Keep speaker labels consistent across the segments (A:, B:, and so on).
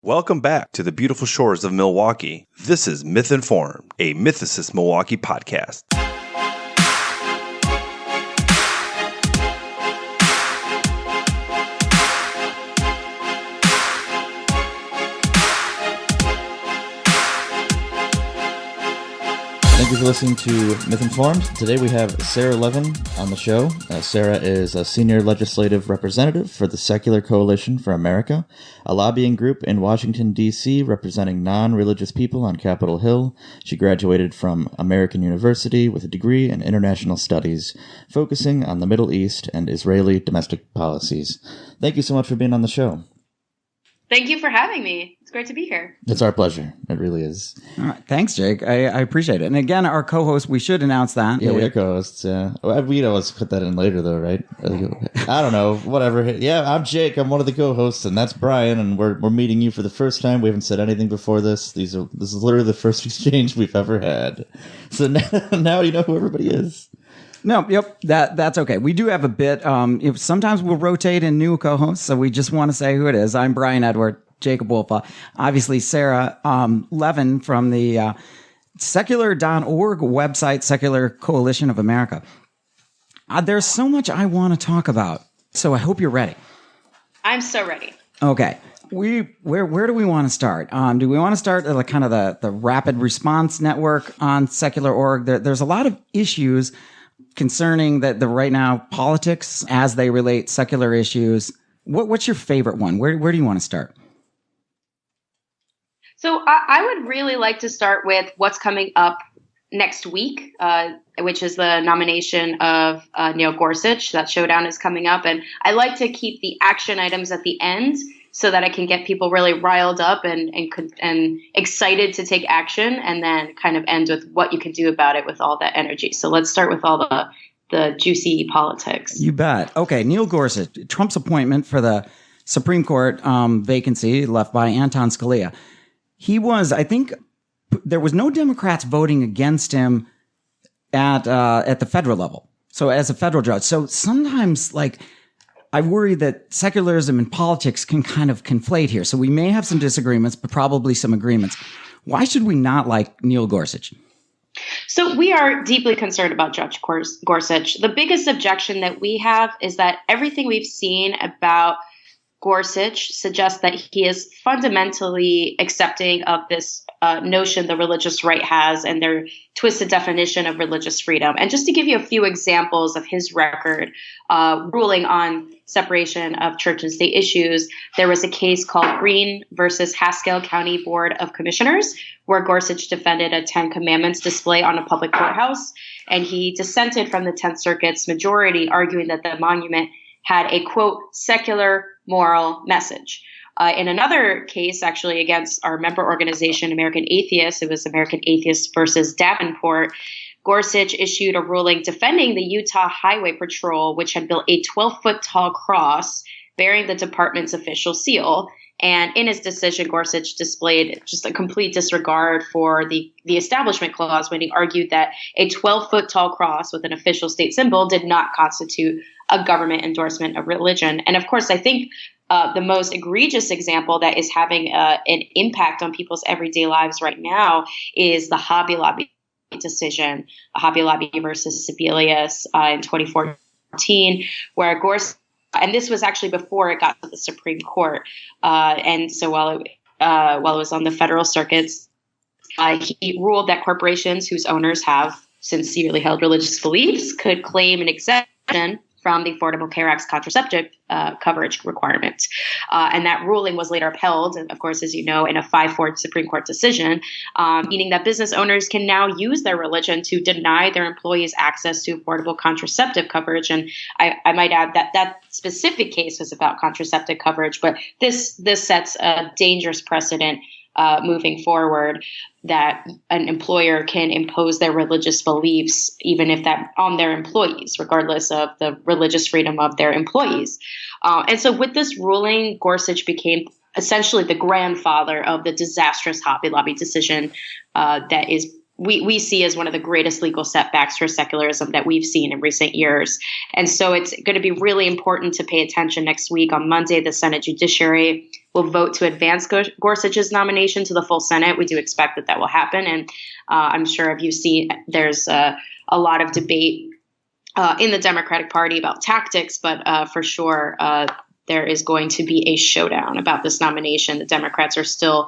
A: Welcome back to the beautiful shores of Milwaukee. This is Mythinformed, a Mythicist Milwaukee podcast.
B: Thank you for listening to Mythinformed. Today we have Sarah Levin on the show. Sarah is a senior legislative representative for the Secular Coalition for America, a lobbying group in Washington, D.C. representing non-religious people on Capitol Hill. She graduated from American University with a degree in international studies, focusing on the Middle East and Israeli domestic policies. Thank you so much for being on the show.
C: Thank you for having me. It's great to be here.
B: It's our pleasure. It really is.
D: All right. Thanks, Jake. I appreciate it. And again, our co-host, we should announce that.
B: Yeah, we're co-hosts. Yeah. We'd always put that in later, though, right? I don't know. Whatever. Yeah, I'm Jake. I'm one of the co-hosts, and that's Brian, and we're meeting you for the first time. We haven't said anything before this. This is literally the first exchange we've ever had. So now you know who everybody is.
D: No, yep, that's okay. We do have a bit. Sometimes we'll rotate in new co-hosts, so we just want to say who it is. I'm Brian Edward, Jacob Wolfa. Obviously, Sarah Levin from the secular.org website, Secular Coalition of America. There's so much I want to talk about, so I hope you're ready.
C: I'm so ready.
D: Okay. Where do we want to start? Do we want to start at kind of the rapid response network on Secular.org? There's a lot of issues concerning the right now politics as they relate secular issues. What's your favorite one? Where do you want to start?
C: So I would really like to start with what's coming up next week, which is the nomination of Neil Gorsuch. That showdown is coming up. And I like to keep the action items at the end so that I can get people really riled up and excited to take action, and then kind of end with what you can do about it with all that energy. So let's start with all the juicy politics.
D: You bet. Okay, Neil Gorsuch, Trump's appointment for the Supreme Court vacancy left by Anton Scalia. He was, I think, there was no Democrats voting against him at the federal level. So as a federal judge. So sometimes, I worry that secularism and politics can kind of conflate here. So we may have some disagreements, but probably some agreements. Why should we not like Neil Gorsuch?
C: So we are deeply concerned about Judge Gorsuch. The biggest objection that we have is that everything we've seen about Gorsuch suggests that he is fundamentally accepting of this notion the religious right has and their twisted definition of religious freedom. And just to give you a few examples of his record ruling on separation of church and state issues, there was a case called Green versus Haskell County Board of Commissioners, where Gorsuch defended a Ten Commandments display on a public courthouse. And he dissented from the 10th Circuit's majority, arguing that the monument had a, quote, secular moral message. In another case, actually against our member organization, American Atheists, it was American Atheists versus Davenport, Gorsuch issued a ruling defending the Utah Highway Patrol, which had built a 12-foot tall cross bearing the department's official seal. And in his decision, Gorsuch displayed just a complete disregard for the Establishment Clause when he argued that a 12-foot tall cross with an official state symbol did not constitute a government endorsement of religion. And of course, I think the most egregious example that is having an impact on people's everyday lives right now is the Hobby Lobby decision, Hobby Lobby versus Sebelius in 2014, where Gorsuch, and this was actually before it got to the Supreme Court. And so while it was on the federal circuits, he ruled that corporations whose owners have sincerely held religious beliefs could claim an exemption from the Affordable Care Act's contraceptive coverage requirement. And that ruling was later upheld, of course, as you know, in a 5-4 Supreme Court decision, meaning that business owners can now use their religion to deny their employees access to affordable contraceptive coverage. And I might add that that specific case was about contraceptive coverage, but this sets a dangerous precedent moving forward, that an employer can impose their religious beliefs, even if that on their employees, regardless of the religious freedom of their employees. And so with this ruling, Gorsuch became essentially the grandfather of the disastrous Hobby Lobby decision that is we see as one of the greatest legal setbacks for secularism that we've seen in recent years. And so it's going to be really important to pay attention next week. On Monday, the Senate Judiciary will vote to advance Gorsuch's nomination to the full Senate. We do expect that will happen. And I'm sure if you see, there's a lot of debate in the Democratic Party about tactics, but for sure, there is going to be a showdown about this nomination. The Democrats are still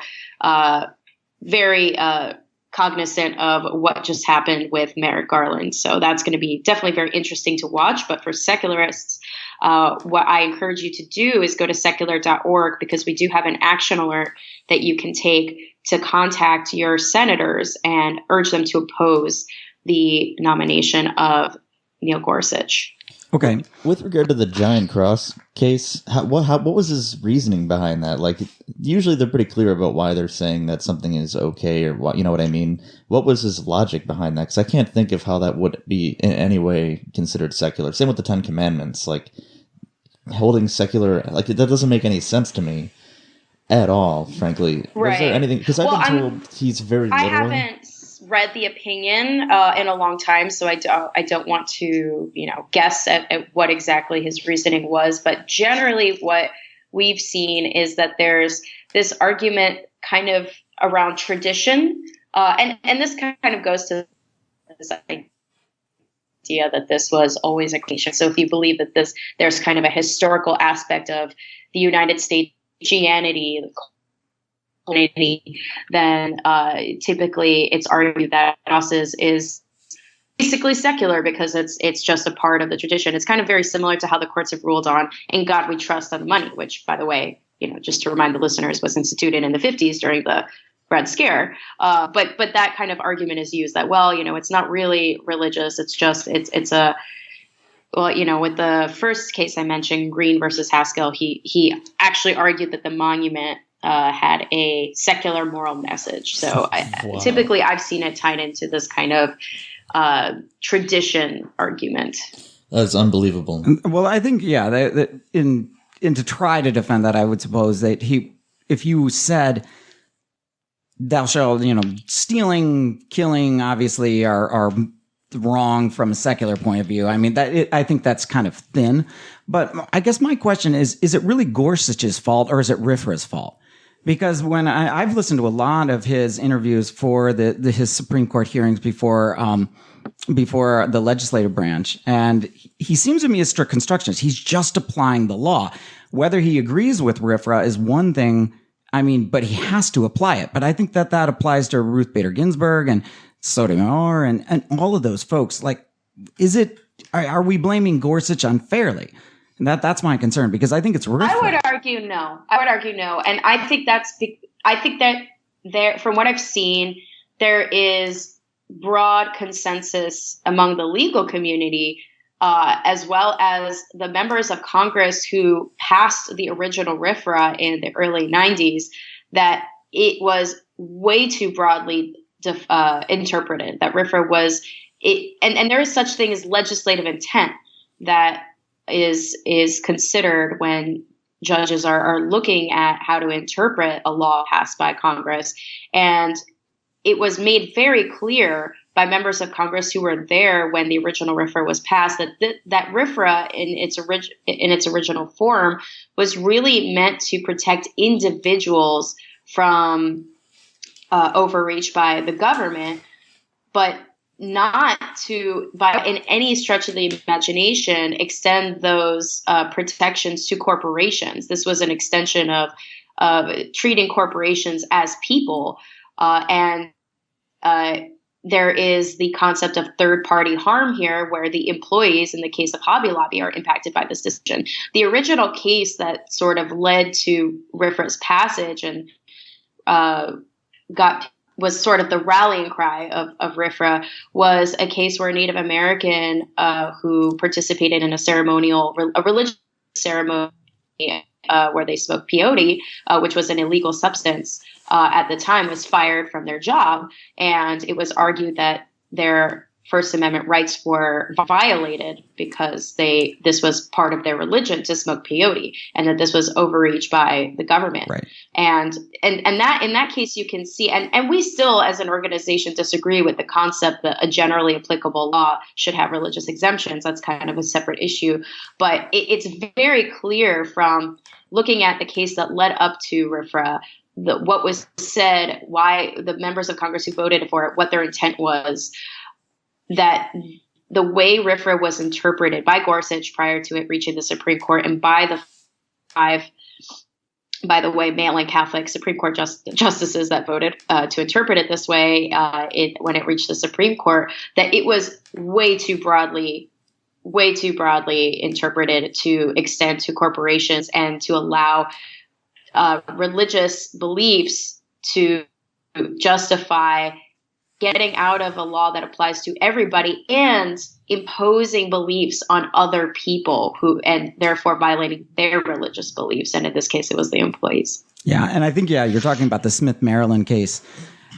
C: very cognizant of what just happened with Merrick Garland. So that's going to be definitely very interesting to watch. But for secularists, what I encourage you to do is go to secular.org, because we do have an action alert that you can take to contact your senators and urge them to oppose the nomination of Neil Gorsuch.
D: Okay.
B: With regard to the Giant Cross case, what was his reasoning behind that? Like, usually they're pretty clear about why they're saying that something is okay, or what, you know what I mean? What was his logic behind that? Because I can't think of how that would be in any way considered secular. Same with the Ten Commandments. Like, holding secular, like, that doesn't make any sense to me at all, frankly.
C: Right.
B: Was there anything? Because I've been told he's very literal.
C: I haven't read the opinion in a long time, so I don't want to guess at what exactly his reasoning was. But generally, what we've seen is that there's this argument kind of around tradition, and this kind of goes to this idea that this was always a creation. So if you believe that there's kind of a historical aspect of the United States Christianity, then typically it's argued that us is basically secular because it's just a part of the tradition. It's kind of very similar to how the courts have ruled on "In God We Trust" on money, which, by the way, just to remind the listeners, was instituted in the 50s during the Red Scare. But that kind of argument is used that, it's not really religious. It's just it's a with the first case I mentioned, Green versus Haskell, he actually argued that the monument had a secular moral message. So
B: Wow.
C: Typically I've seen it tied into this kind of tradition argument.
B: That's unbelievable.
D: Well, I think, that in to try to defend that, I would suppose that if you said thou shalt, stealing, killing, obviously are wrong from a secular point of view. I mean, I think that's kind of thin. But I guess my question is it really Gorsuch's fault or is it RFRA's fault? Because when I've listened to a lot of his interviews for his Supreme Court hearings before the legislative branch, and he seems to me a strict constructionist. He's just applying the law. Whether he agrees with RFRA is one thing, but he has to apply it. But I think that applies to Ruth Bader Ginsburg and Sotomayor and all of those folks. Like, are we blaming Gorsuch unfairly? And that's my concern, because I think it's RFRA.
C: I would argue no. And I think that there, from what I've seen, there is broad consensus among the legal community, as well as the members of Congress who passed the original RFRA in the early 90s, that it was way too broadly interpreted. That RFRA was it, and there is such thing as legislative intent that is considered when judges are looking at how to interpret a law passed by Congress. And it was made very clear by members of Congress who were there when the original RFRA was passed that RFRA in its original form was really meant to protect individuals from overreach by the government, but not to, in any stretch of the imagination, extend those protections to corporations. This was an extension of treating corporations as people, and there is the concept of third-party harm here, where the employees, in the case of Hobby Lobby, are impacted by this decision. The original case that sort of led to RFRA's passage and was sort of the rallying cry of RFRA was a case where a Native American who participated in a religious ceremony where they smoked peyote, which was an illegal substance at the time, was fired from their job. And it was argued that their First Amendment rights were violated because this was part of their religion to smoke peyote, and that this was overreach by the government.
D: Right.
C: And that in that case you can see, and we still as an organization disagree with the concept that a generally applicable law should have religious exemptions. That's kind of a separate issue, but it's very clear from looking at the case that led up to RFRA, what was said, why the members of Congress who voted for it, what their intent was, that the way RFRA was interpreted by Gorsuch prior to it reaching the Supreme Court, and by the five, by the way, male-and Catholic Supreme Court justices that voted to interpret it this way when it reached the Supreme Court, that it was way too broadly interpreted to extend to corporations and to allow religious beliefs to justify getting out of a law that applies to everybody and imposing beliefs on other people and therefore violating their religious beliefs. And in this case, it was the employees.
D: Yeah. And I think, you're talking about the Smith, Maryland case.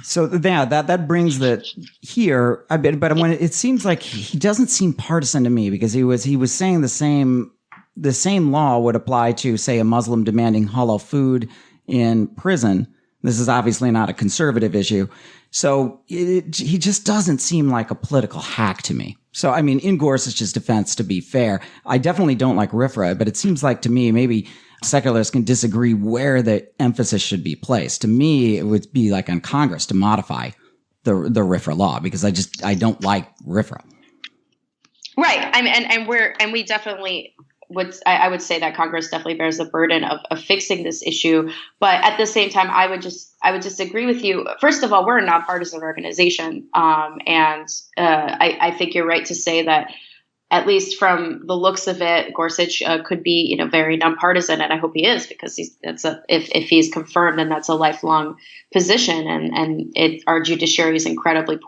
D: So that brings that here a bit, but when it seems like he doesn't seem partisan to me, because he was saying the same law would apply to, say, a Muslim demanding halal food in prison. This is obviously not a conservative issue. So he just doesn't seem like a political hack to me. So, I mean, in Gorsuch's defense, to be fair, I definitely don't like RFRA, but it seems like to me, maybe secularists can disagree where the emphasis should be placed. To me, it would be like on Congress to modify the RFRA law, because I don't like RFRA.
C: Right. I mean, we definitely I would say that Congress definitely bears the burden of fixing this issue. But at the same time, I would just agree with you. First of all, we're a nonpartisan organization. And I think you're right to say that, at least from the looks of it, Gorsuch could be, very nonpartisan, and I hope he is, because if he's confirmed, then that's a lifelong position, and our judiciary is incredibly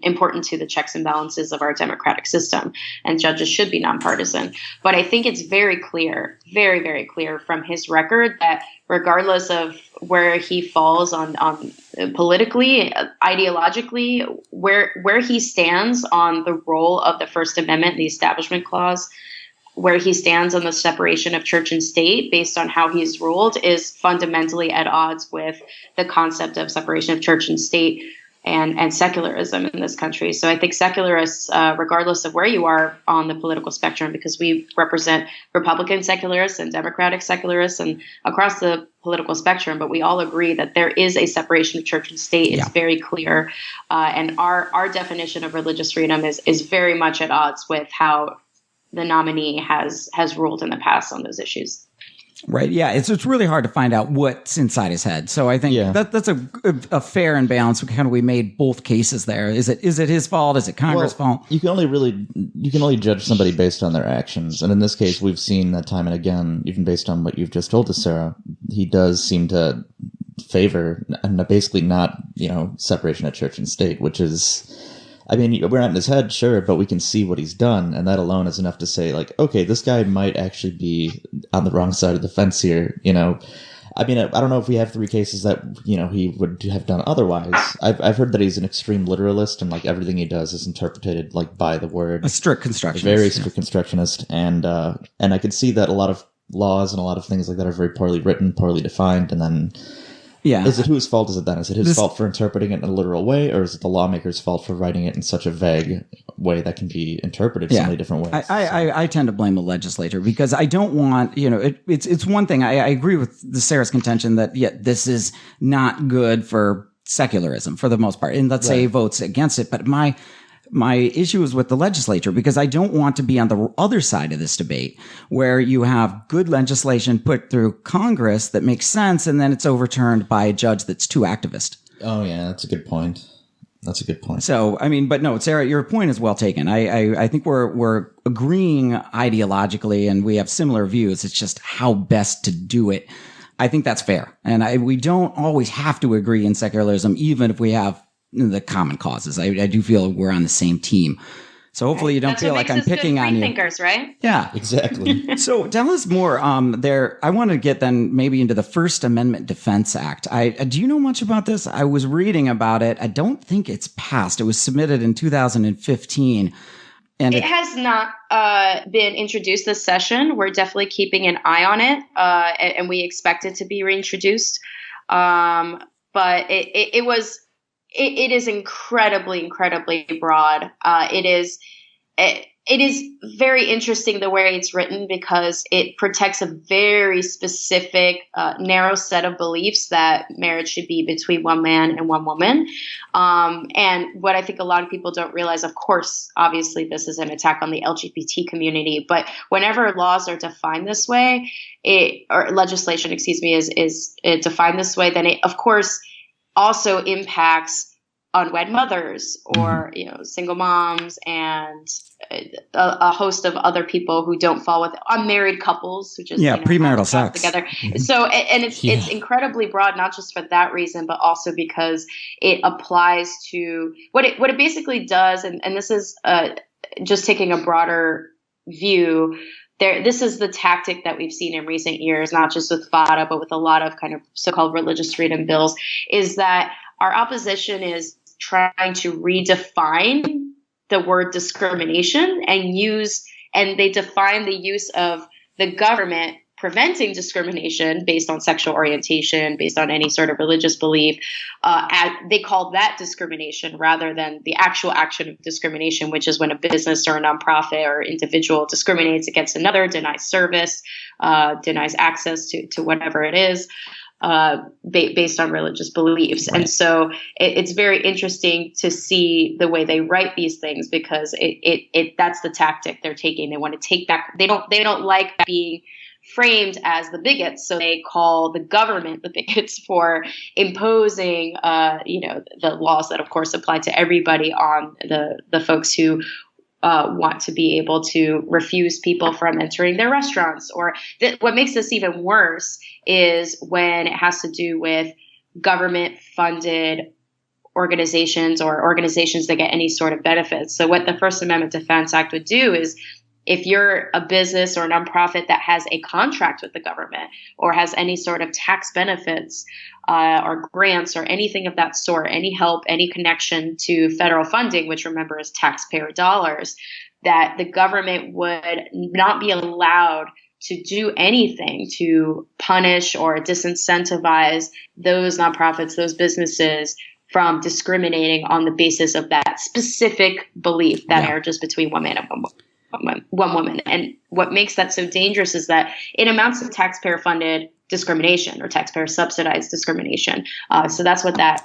C: important to the checks and balances of our democratic system, and judges should be nonpartisan. But I think it's very clear, very, very clear from his record that regardless of where he falls on politically, ideologically, where he stands on the role of the First Amendment, the Establishment Clause, where he stands on the separation of church and state based on how he's ruled, is fundamentally at odds with the concept of separation of church and state and secularism in this country. So I think secularists, regardless of where you are on the political spectrum, because we represent Republican secularists and Democratic secularists and across the political spectrum, but we all agree that there is a separation of church and state. It's very clear. And our definition of religious freedom is very much at odds with how the nominee has ruled in the past on those issues.
D: Right. Yeah. It's really hard to find out what's inside his head. So I think that's a fair and balanced. We made both cases there. Is it his fault? Is it Congress' fault?
B: You can only judge somebody based on their actions. And in this case, we've seen that time and again, even based on what you've just told us, Sarah, he does seem to favor and basically not, separation of church and state, which is, I mean, we're not in his head, sure, but we can see what he's done, and that alone is enough to say, like, okay, this guy might actually be on the wrong side of the fence here, I mean, I don't know if we have three cases that, he would have done otherwise. I've heard that he's an extreme literalist, and, like, everything he does is interpreted, like, by the word.
D: A strict constructionist.
B: Very strict constructionist, and I could see that a lot of laws and a lot of things like that are very poorly written, poorly defined, and then... Yeah. Is it whose fault is it then? Is it his fault for interpreting it in a literal way, or is it the lawmaker's fault for writing it in such a vague way that can be interpreted so many different ways?
D: I tend to blame the legislature, because I don't want, it's one thing. I agree with the Sarah's contention that, this is not good for secularism for the most part. And let's say he votes against it. But my issue is with the legislature, because I don't want to be on the other side of this debate where you have good legislation put through Congress that makes sense, and then it's overturned by a judge that's too activist.
B: Oh, yeah, that's a good point.
D: So, I mean, but no, Sarah, your point is well taken. I think we're agreeing ideologically, and we have similar views. It's just how best to do it. I think that's fair. And we don't always have to agree in secularism, even if we have the common causes. I do feel we're on the same team. So hopefully you don't feel like I'm picking on you.
C: Thinkers, right?
D: Yeah,
B: exactly.
D: So tell us more. I want to get then maybe into the First Amendment Defense Act. Do you know much about this? I was reading about it. I don't think it's passed. It was submitted in 2015. And
C: it has not been introduced this session. We're definitely keeping an eye on it, and we expect it to be reintroduced. But it is incredibly broad. It is very interesting the way it's written because it protects a very specific, narrow set of beliefs that marriage should be between one man and one woman. And what I think a lot of people don't realize, of course, obviously this is an attack on the LGBT community, but whenever laws are defined this way, or legislation, is defined this way, then it, of course, also impacts unwed mothers or single moms and a host of other people who don't fall with unmarried couples who just
D: premarital sex
C: together. So and it's incredibly broad, not just for that reason, but also because it applies to what it basically does. And this is just taking a broader view. This is the tactic that we've seen in recent years, not just with FATA, but with a lot of kind of so-called religious freedom bills, is that our opposition is trying to redefine the word discrimination and they define the use of the government preventing discrimination based on sexual orientation, based on any sort of religious belief. They call that discrimination rather than the actual action of discrimination, which is when a business or a nonprofit or individual discriminates against another, denies service, denies access to whatever it is. Based on religious beliefs. Right. And so it's very interesting to see the way they write these things because that's the tactic they're taking. They want to take back, they don't like being framed as the bigots. So they call the government the bigots for imposing, the laws that of course apply to everybody on the folks who want to be able to refuse people from entering their restaurants. Or what makes this even worse is when it has to do with government-funded organizations or organizations that get any sort of benefits. So what the First Amendment Defense Act would do is if you're a business or a nonprofit that has a contract with the government or has any sort of tax benefits or grants or anything of that sort, any help, any connection to federal funding, which remember is taxpayer dollars, that the government would not be allowed to do anything to punish or disincentivize those nonprofits, those businesses from discriminating on the basis of that specific belief that marriage is between one man and one woman. And what makes that so dangerous is that it amounts to taxpayer funded discrimination or taxpayer subsidized discrimination. So that's what that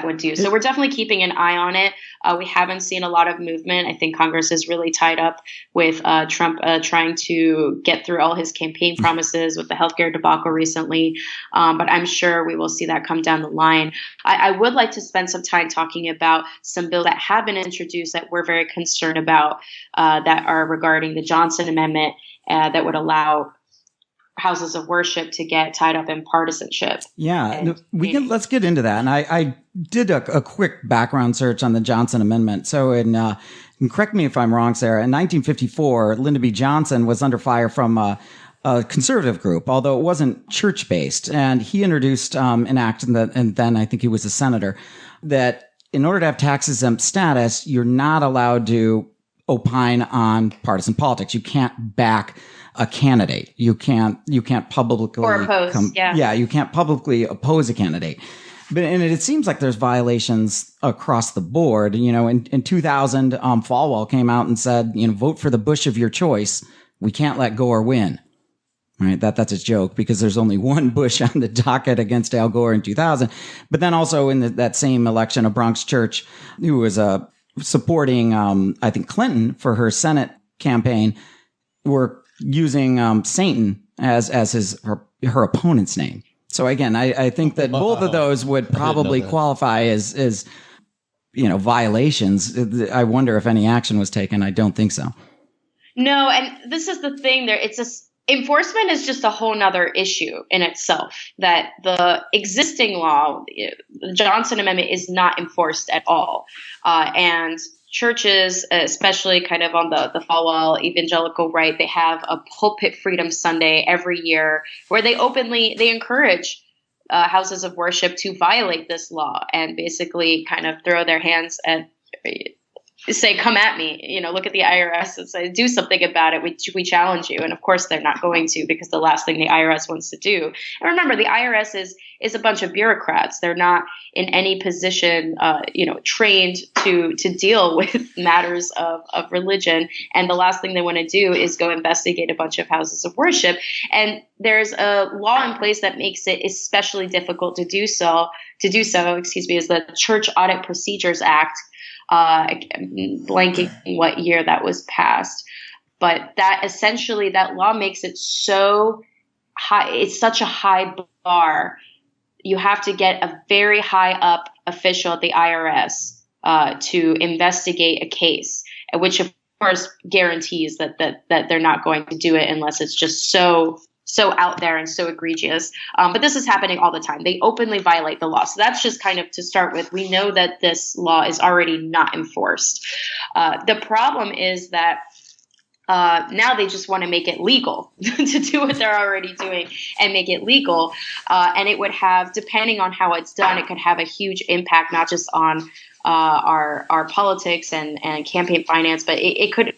C: would do. So we're definitely keeping an eye on it. We haven't seen a lot of movement. I think Congress is really tied up with Trump trying to get through all his campaign promises with the healthcare debacle recently. But I'm sure we will see that come down the line. I would like to spend some time talking about some bills that have been introduced that we're very concerned about that are regarding the Johnson Amendment that would allow houses of worship to get tied up in partisanship.
D: Yeah, let's get into that. And I did a quick background search on the Johnson Amendment. So and correct me if I'm wrong, Sarah, in 1954, Lyndon B. Johnson was under fire from a conservative group, although it wasn't church-based. And he introduced an act, and then I think he was a senator, that in order to have tax-exempt status, you're not allowed to opine on partisan politics. You can't back a candidate. You can't publicly
C: or oppose.
D: You can't publicly oppose a candidate. But and it seems like there's violations across the board. In 2000, Falwell came out and said, vote for the Bush of your choice. We can't let go or win. Right? That's a joke because there's only one Bush on the docket against Al Gore in 2000. But then also in that same election, a Bronx church who was supporting, I think, Clinton for her Senate campaign were using Satan as her opponent's name. So again, I think that both of those would probably qualify as violations. I wonder if any action was taken. I don't think so.
C: No, and this is the thing. Enforcement is just a whole nother issue in itself. That the existing law, the Johnson Amendment, is not enforced at all, and churches, especially kind of on the Falwell evangelical right, they have a Pulpit Freedom Sunday every year where they encourage houses of worship to violate this law and basically kind of throw their hands and say, come at me, look at the IRS and say, do something about it. We challenge you. And of course they're not going to, because the last thing the IRS wants to do. And remember, the IRS is a bunch of bureaucrats. They're not in any position, trained to deal with matters of religion. And the last thing they want to do is go investigate a bunch of houses of worship. And there's a law in place that makes it especially difficult to do so, is the Church Audit Procedures Act. Blanking what year that was passed, but that law makes it so high. It's such a high bar. You have to get a very high up official at the IRS to investigate a case, which of course guarantees that they're not going to do it unless it's just so out there and so egregious. But this is happening all the time. They openly violate the law. So that's just kind of to start with. We know that this law is already not enforced. The problem is that now they just want to make it legal to do what they're already doing and make it legal. And it would have, depending on how it's done, it could have a huge impact, not just on our politics and campaign finance, but it could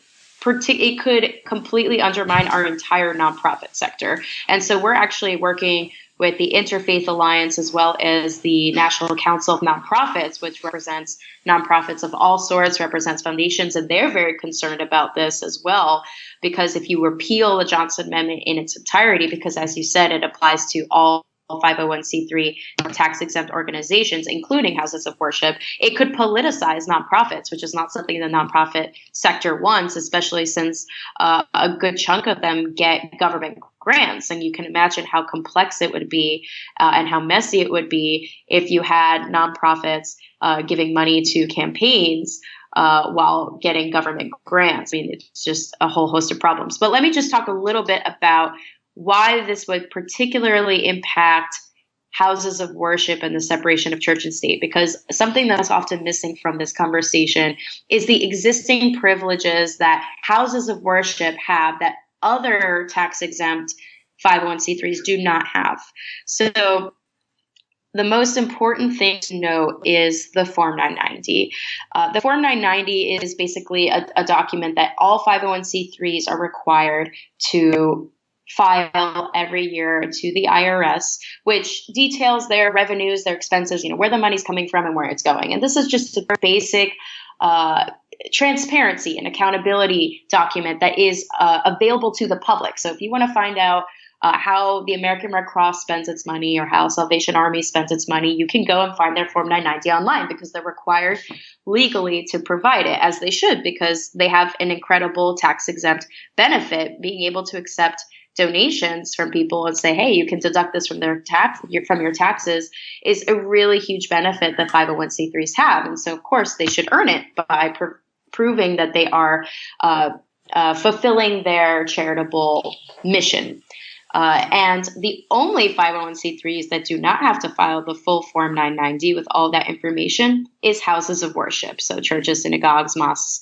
C: completely undermine our entire nonprofit sector. And so we're actually working with the Interfaith Alliance as well as the National Council of Nonprofits, which represents nonprofits of all sorts, represents foundations, and they're very concerned about this as well, because if you repeal the Johnson Amendment in its entirety, because as you said, it applies to all 501c3 tax-exempt organizations, including houses of worship, it could politicize nonprofits, which is not something the nonprofit sector wants, especially since a good chunk of them get government grants. And you can imagine how complex it would be and how messy it would be if you had nonprofits giving money to campaigns while getting government grants. I mean, it's just a whole host of problems. But let me just talk a little bit about why this would particularly impact houses of worship and the separation of church and state, because something that's often missing from this conversation is the existing privileges that houses of worship have that other tax-exempt 501c3s do not have. So the most important thing to know is the Form 990. The Form 990 is basically a document that all 501c3s are required to file every year to the IRS, which details their revenues, their expenses, where the money's coming from and where it's going. And this is just a basic transparency and accountability document that is available to the public. So if you want to find out how the American Red Cross spends its money or how Salvation Army spends its money, you can go and find their Form 990 online, because they're required legally to provide it, as they should, because they have an incredible tax-exempt benefit. Being able to accept donations from people and say, hey, you can deduct this from your taxes is a really huge benefit that 501c3s have. And so, of course, they should earn it by proving that they are fulfilling their charitable mission. And the only 501c3s that do not have to file the full Form 990 with all that information is houses of worship. So churches, synagogues, mosques,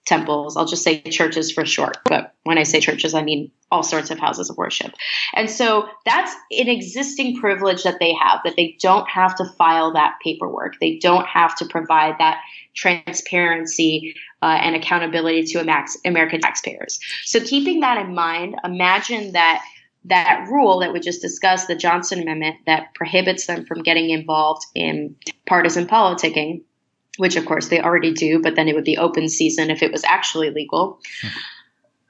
C: temples. I'll just say churches for short. But when I say churches, I mean all sorts of houses of worship. And so that's an existing privilege that they have, that they don't have to file that paperwork. They don't have to provide that transparency and accountability to American taxpayers. So keeping that in mind, imagine that rule that we just discussed, the Johnson Amendment, that prohibits them from getting involved in partisan politicking, which of course they already do, but then it would be open season if it was actually legal.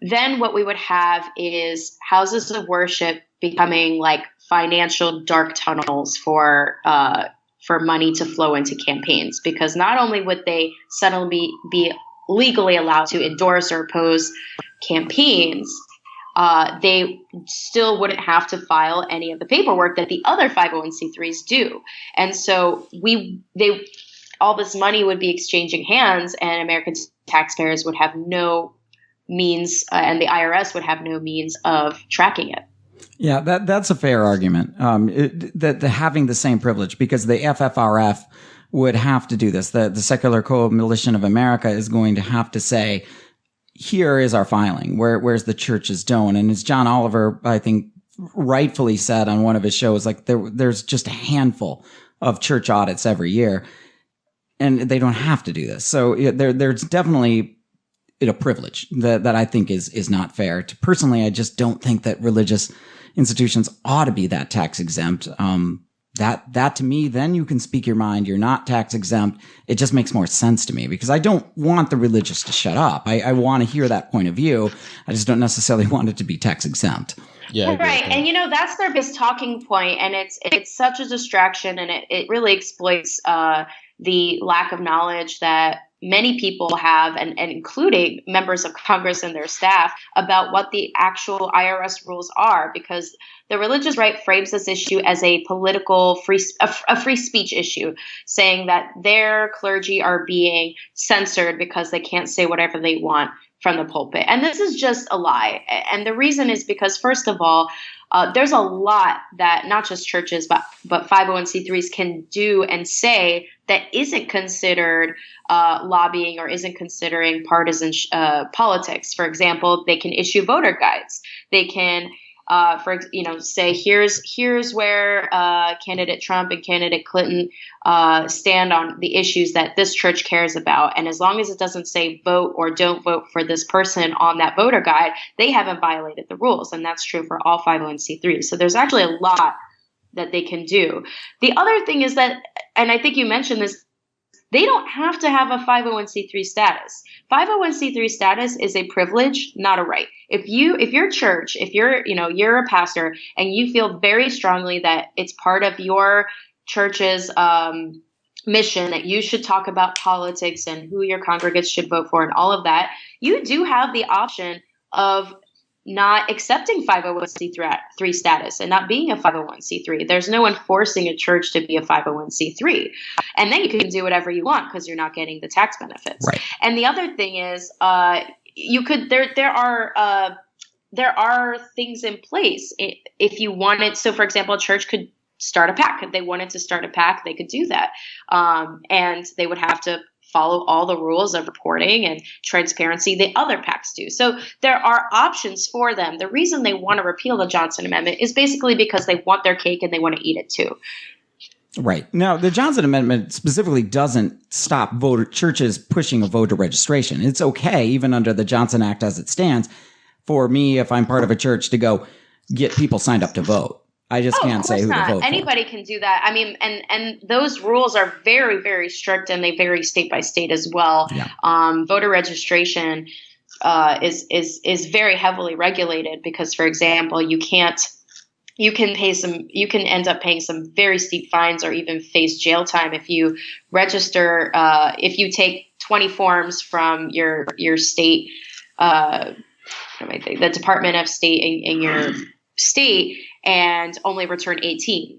C: Then what we would have is houses of worship becoming like financial dark tunnels for money to flow into campaigns, because not only would they suddenly be legally allowed to endorse or oppose campaigns, they still wouldn't have to file any of the paperwork that the other 501c3s do. And so all this money would be exchanging hands, and American taxpayers would have no means, and the IRS would have no means of tracking it.
D: Yeah, that's a fair argument. That having the same privilege, because the FFRF would have to do this. The Secular Coalition of America is going to have to say, here is our filing. Where's the churches don't? And as John Oliver, I think, rightfully said on one of his shows, like there's just a handful of church audits every year, and they don't have to do this. So there's definitely a privilege that I think is not fair. Personally, I just don't think that religious institutions ought to be that tax exempt. That to me, then you can speak your mind. You're not tax exempt. It just makes more sense to me because I don't want the religious to shut up. I want to hear that point of view. I just don't necessarily want it to be tax exempt.
B: Yeah,
C: right. And that's their biggest talking point, and it's such a distraction, and it really exploits the lack of knowledge that many people have, and including members of Congress and their staff, about what the actual IRS rules are, because the religious right frames this issue as a political free speech issue, saying that their clergy are being censored because they can't say whatever they want from the pulpit. And this is just a lie. And the reason is because, first of all, there's a lot that not just churches, but 501c3s can do and say that isn't considered lobbying or isn't considering partisan politics. For example, they can issue voter guides. They can, say here's where candidate Trump and candidate Clinton stand on the issues that this church cares about. And as long as it doesn't say vote or don't vote for this person on that voter guide, they haven't violated the rules. And that's true for all 501c3s. So there's actually a lot that they can do. The other thing is that, and I think you mentioned this, they don't have to have a 501c3 status. 501c3 status is a privilege, not a right. If your church, if you're a pastor and you feel very strongly that it's part of your church's mission that you should talk about politics and who your congregants should vote for and all of that, you do have the option of not accepting 501c3 status and not being a 501c3. There's no one forcing a church to be a 501c3. And then you can do whatever you want because you're not getting the tax benefits.
D: Right.
C: And the other thing is there are things in place if you wanted. So for example, a church could start a PAC. If they wanted to start a PAC, they could do that. And they would have to follow all the rules of reporting and transparency that other PACs do. So there are options for them. The reason they want to repeal the Johnson Amendment is basically because they want their cake and they want to eat it too.
D: Right. Now, the Johnson Amendment specifically doesn't stop churches pushing a voter registration. It's okay, even under the Johnson Act as it stands, for me, if I'm part of a church, to go get people signed up to vote. I just can't say who to vote for.
C: Anybody can do that. I mean, and those rules are very, very strict, and they vary state by state as well.
D: Yeah.
C: Voter registration is very heavily regulated because, for example, you can end up paying some very steep fines or even face jail time if you register. If you take 20 forms from your state, the Department of State in your state, and only return 18.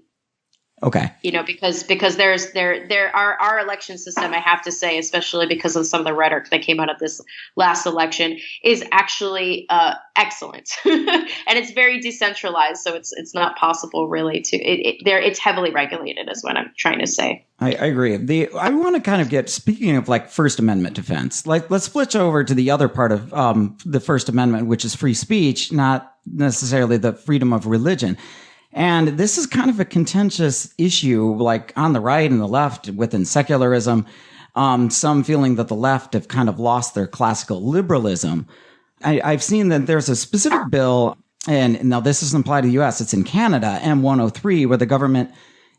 D: Okay.
C: Because our election system, I have to say, especially because of some of the rhetoric that came out of this last election, is actually excellent, and it's very decentralized. So it's not possible really to it's heavily regulated, is what I'm trying to say.
D: I agree. I want to kind of get, speaking of like First Amendment defense, like let's switch over to the other part of the First Amendment, which is free speech, not necessarily the freedom of religion. And this is kind of a contentious issue, like on the right and the left within secularism. Some feeling that the left have kind of lost their classical liberalism. I've seen that there's a specific bill, and now this doesn't apply to the U.S., it's in Canada, M103, where the government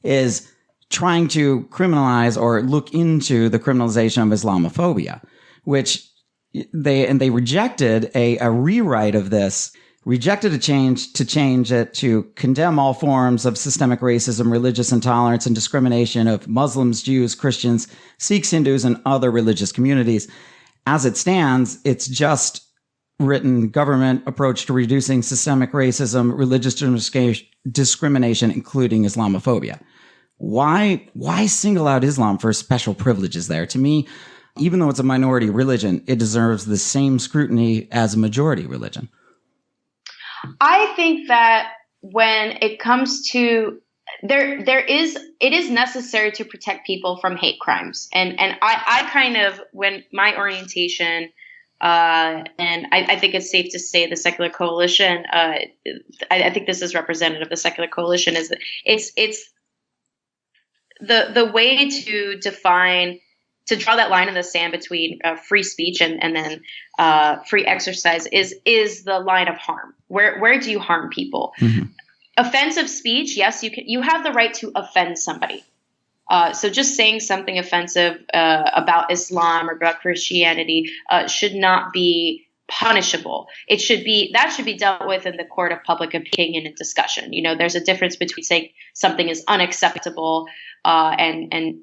D: is trying to criminalize or look into the criminalization of Islamophobia, which they rejected a rewrite of this, rejected change it to condemn all forms of systemic racism, religious intolerance, and discrimination of Muslims, Jews, Christians, Sikhs, Hindus, and other religious communities. As it stands, it's just written government approach to reducing systemic racism, religious discrimination, including Islamophobia. Why single out Islam for special privileges there? To me, even though it's a minority religion, it deserves the same scrutiny as a majority religion.
C: I think that when it comes to it is necessary to protect people from hate crimes. And I kind of, when my orientation, and I think it's safe to say the Secular Coalition, I think this is representative of the Secular Coalition, is that it's the way to draw that line in the sand between free speech and then free exercise is the line of harm. Where do you harm people? Mm-hmm. Offensive speech, yes, you have the right to offend somebody. So just saying something offensive about Islam or about Christianity should not be punishable. That should be dealt with in the court of public opinion and discussion. There's a difference between saying something is unacceptable and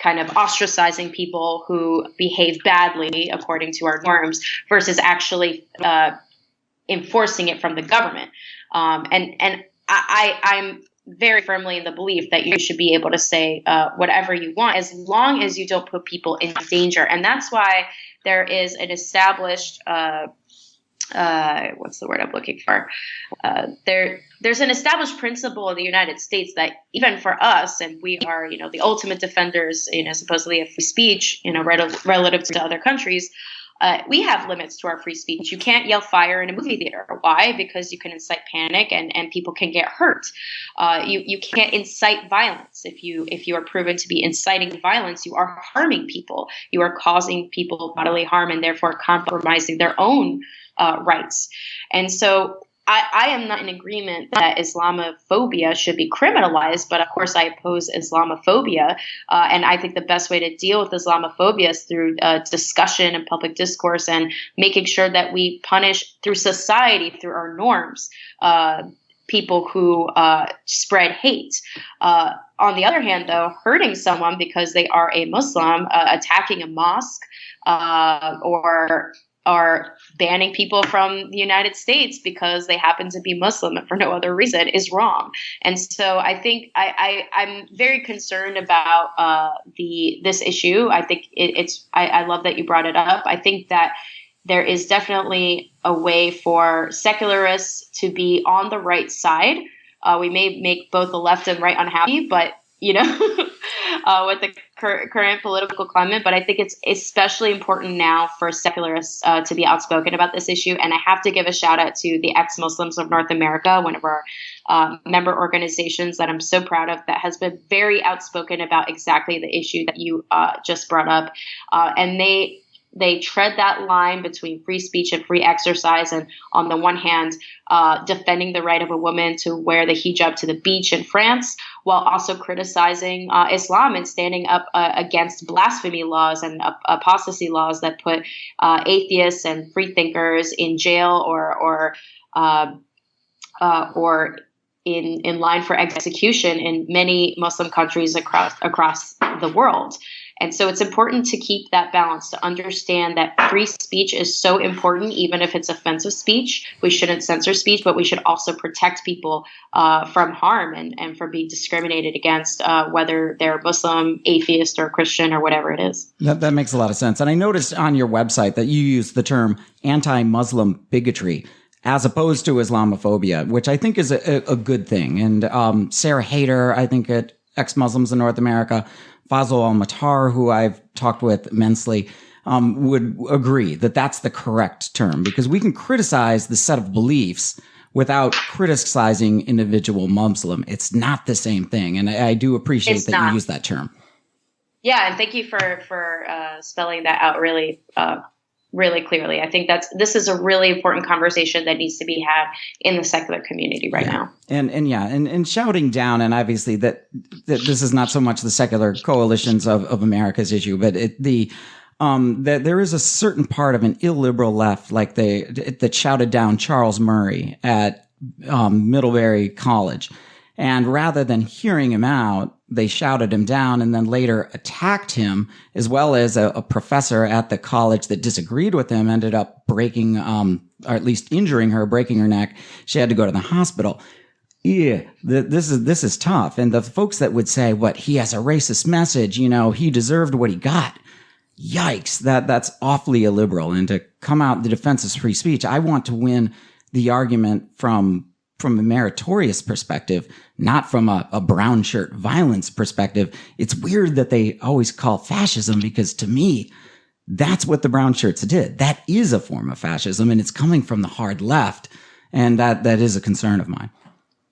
C: kind of ostracizing people who behave badly according to our norms versus actually enforcing it from the government. And I'm very firmly in the belief that you should be able to say whatever you want as long as you don't put people in danger. And that's why there is an established what's the word I'm looking for? There's an established principle in the United States that even for us, and we are, the ultimate defenders, supposedly of free speech, relative to other countries, we have limits to our free speech. You can't yell fire in a movie theater. Why? Because you can incite panic and people can get hurt. You can't incite violence. If you are proven to be inciting violence, you are harming people. You are causing people bodily harm and therefore compromising their own rights. And so I am not in agreement that Islamophobia should be criminalized, but of course I oppose Islamophobia. And I think the best way to deal with Islamophobia is through discussion and public discourse and making sure that we punish through society, through our norms, people who spread hate. On the other hand, though, hurting someone because they are a Muslim, attacking a mosque, or banning people from the United States because they happen to be Muslim and for no other reason is wrong. And so I think I'm very concerned about this issue. I think I love that you brought it up. I think that there is definitely a way for secularists to be on the right side. We may make both the left and right unhappy, but with the current political climate. But I think it's especially important now for secularists to be outspoken about this issue. And I have to give a shout out to the Ex-Muslims of North America, one of our member organizations that I'm so proud of, that has been very outspoken about exactly the issue that you just brought up. And they tread that line between free speech and free exercise. And on the one hand, defending the right of a woman to wear the hijab to the beach in France, while also criticizing Islam and standing up against blasphemy laws and apostasy laws that put atheists and free thinkers in jail or in line for execution in many Muslim countries across the world. And so it's important to keep that balance, to understand that free speech is so important, even if it's offensive speech. We shouldn't censor speech, but we should also protect people from harm and from being discriminated against, whether they're Muslim, atheist, or Christian, or whatever it is.
D: That makes a lot of sense. And I noticed on your website that you use the term anti-Muslim bigotry as opposed to Islamophobia, which I think is a good thing. And Sarah Hayter, I think at Ex-Muslims in North America, Fazl Al-Matar, who I've talked with immensely, would agree that that's the correct term, because we can criticize the set of beliefs without criticizing individual Muslim. It's not the same thing. And I do appreciate that you use that term.
C: Yeah, and thank you for spelling that out really clearly. I think this is a really important conversation that needs to be had in the secular community right now. And
D: shouting down, and obviously that this is not so much the secular coalitions of America's issue, but that there is a certain part of an illiberal left, like that shouted down Charles Murray at Middlebury College. And rather than hearing him out, they shouted him down and then later attacked him, as well as a professor at the college that disagreed with him ended up breaking, or at least injuring her, breaking her neck. She had to go to the hospital. Yeah, this is tough. And the folks that would say, he has a racist message, he deserved what he got. Yikes, that's awfully illiberal. And to come out in the defense of free speech, I want to win the argument from from a meritorious perspective, not from a brown shirt violence perspective. It's weird that they always call fascism, because to me, that's what the brown shirts did. That is a form of fascism, and it's coming from the hard left. And that is a concern of mine.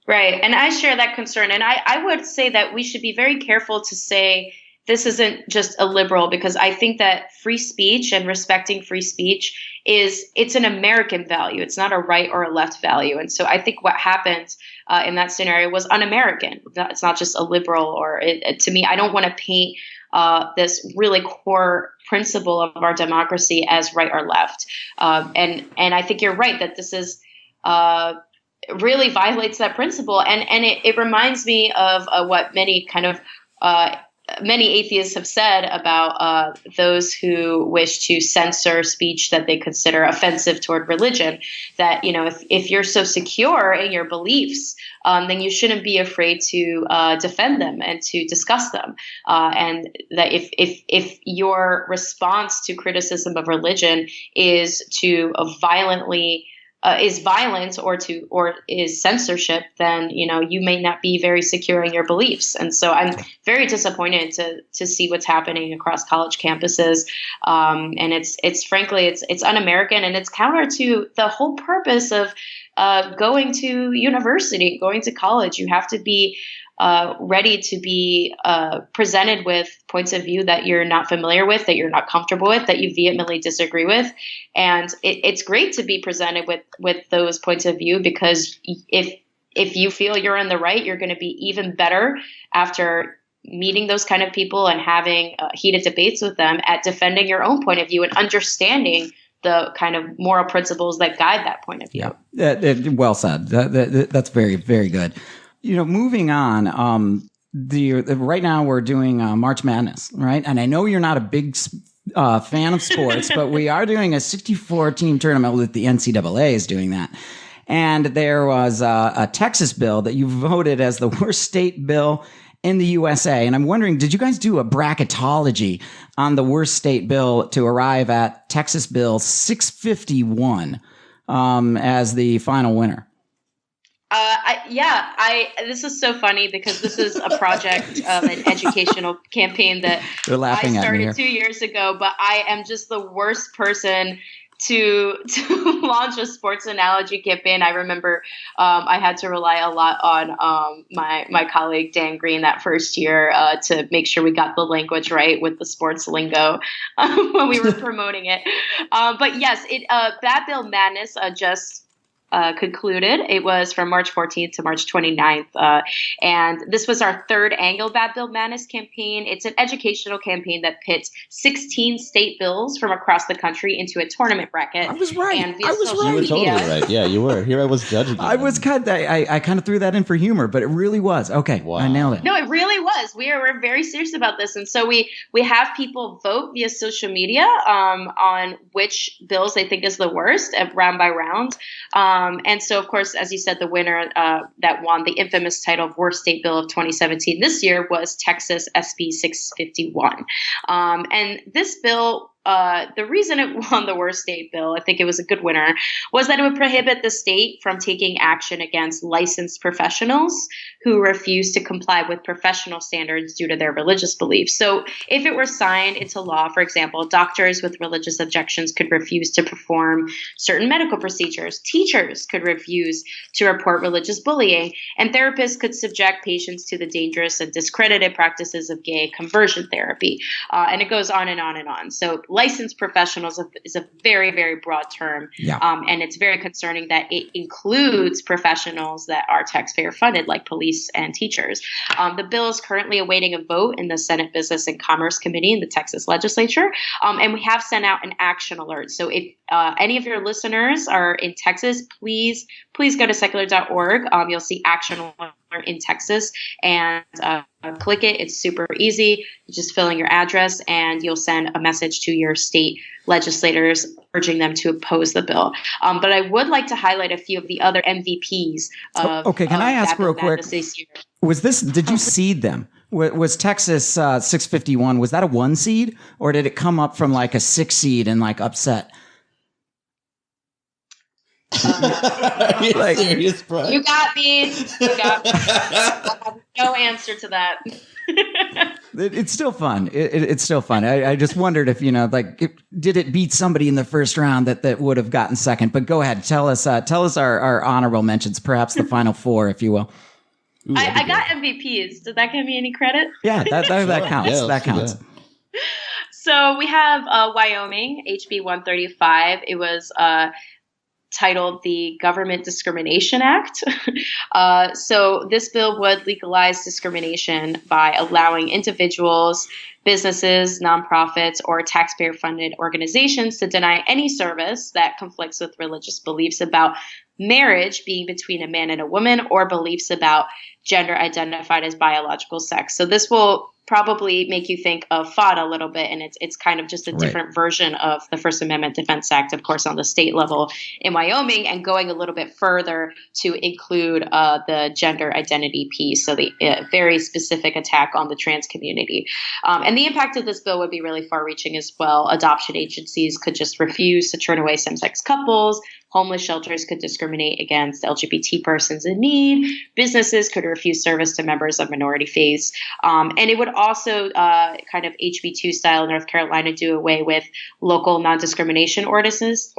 C: Right. And I share that concern. And I would say that we should be very careful to say this isn't just a liberal, because I think that free speech and respecting free speech it's an American value. It's not a right or a left value. And so I think what happened in that scenario was un-American. It's not just a liberal, or to me, I don't want to paint this really core principle of our democracy as right or left. And I think you're right that this is really violates that principle. And it reminds me of what many atheists have said about those who wish to censor speech that they consider offensive toward religion. That, if you're so secure in your beliefs, then you shouldn't be afraid to defend them and to discuss them. And that if your response to criticism of religion is to violently is violence or is censorship, then you may not be very secure in your beliefs. And so I'm very disappointed to see what's happening across college campuses. And it's frankly it's un-American, and it's counter to the whole purpose of going to university, going to college. You have to be ready to be presented with points of view that you're not familiar with, that you're not comfortable with, that you vehemently disagree with. And it's great to be presented with those points of view, because if you feel you're in the right, you're going to be even better after meeting those kind of people and having heated debates with them at defending your own point of view and understanding the kind of moral principles that guide that point of view.
D: Yeah, well said. That's very, very good. Moving on, right now we're doing March Madness, right? And I know you're not a big fan of sports, but we are doing a 64-team tournament with the NCAA is doing that. And there was a Texas bill that you voted as the worst state bill in the USA. And I'm wondering, did you guys do a bracketology on the worst state bill to arrive at Texas Bill 651 as the final winner?
C: This is so funny, because this is a project of an educational campaign that I started 2 years ago, but I am just the worst person to launch a sports analogy campaign. I remember I had to rely a lot on my colleague Dan Green that first year to make sure we got the language right with the sports lingo when we were promoting it. But yes, Bad Bill Madness just concluded. It was from March 14th to March 29th. And this was our third annual Bad Bill Madness campaign. It's an educational campaign that pits 16 state bills from across the country into a tournament bracket.
D: I was right.
C: And
B: You were totally right. Yeah, you were. Here I was judging you.
D: I kind of threw that in for humor, but it really was. Okay, wow. I nailed it.
C: No, it really was. We're very serious about this. And so we have people vote via social media on which bills they think is the worst, round by round. And so, of course, as you said, the winner that won the infamous title of Worst State Bill of 2017 this year was Texas SB 651. And this bill, the reason it won the worst state bill, I think it was a good winner, was that it would prohibit the state from taking action against licensed professionals who refuse to comply with professional standards due to their religious beliefs. So if it were signed into law, for example, doctors with religious objections could refuse to perform certain medical procedures, teachers could refuse to report religious bullying, and therapists could subject patients to the dangerous and discredited practices of gay conversion therapy. And it goes on and on and on. So licensed professionals is a very, very broad term.
D: Yeah.
C: And it's very concerning that it includes professionals that are taxpayer funded, like police and teachers. The bill is currently awaiting a vote in the Senate Business and Commerce Committee in the Texas legislature. And we have sent out an action alert. So if any of your listeners are in Texas, please go to secular.org. You'll see action alert in Texas and click it. It's super easy. You just fill in your address and you'll send a message to your state legislators urging them to oppose the bill. But I would like to highlight a few of the other MVPs.
D: Can I ask real quick? Did you seed them? Was Texas 651, was that a 1 seed, or did it come up from like a 6 seed and like upset?
B: Are you serious, bro?
C: You got me. I have no answer to that.
D: It's still fun. It's still fun. I just wondered if, did it beat somebody in the first round that would have gotten second? But go ahead. Tell us our honorable mentions, perhaps the final four, if you will.
C: Ooh, I got MVPs. Did that give me any credit?
D: Yeah, that counts. Yeah, that counts.
C: So we have Wyoming, HB 135. It was titled the Government Discrimination Act. So this bill would legalize discrimination by allowing individuals, businesses, nonprofits, or taxpayer-funded organizations to deny any service that conflicts with religious beliefs about marriage being between a man and a woman, or beliefs about gender identified as biological sex. So this will probably make you think of FOD a little bit, and it's kind of just a different version of the First Amendment Defense Act, of course, on the state level in Wyoming, and going a little bit further to include the gender identity piece, so the very specific attack on the trans community. And the impact of this bill would be really far-reaching as well. Adoption agencies could just refuse to turn away same-sex couples. Homeless shelters could discriminate against LGBT persons in need. Businesses could refuse service to members of minority faiths. And it would also kind of HB2 style North Carolina do away with local non-discrimination ordinances,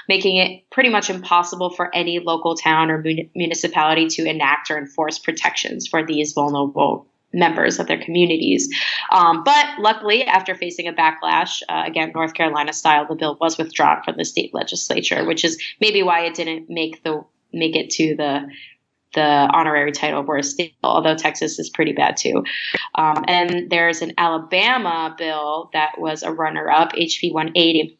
C: making it pretty much impossible for any local town or municipality to enact or enforce protections for these vulnerable members of their communities. But luckily, after facing a backlash, again, North Carolina style, the bill was withdrawn from the state legislature, which is maybe why it didn't make it to the honorary title of worst state, although Texas is pretty bad too. And there's an Alabama bill that was a runner-up, HB 180.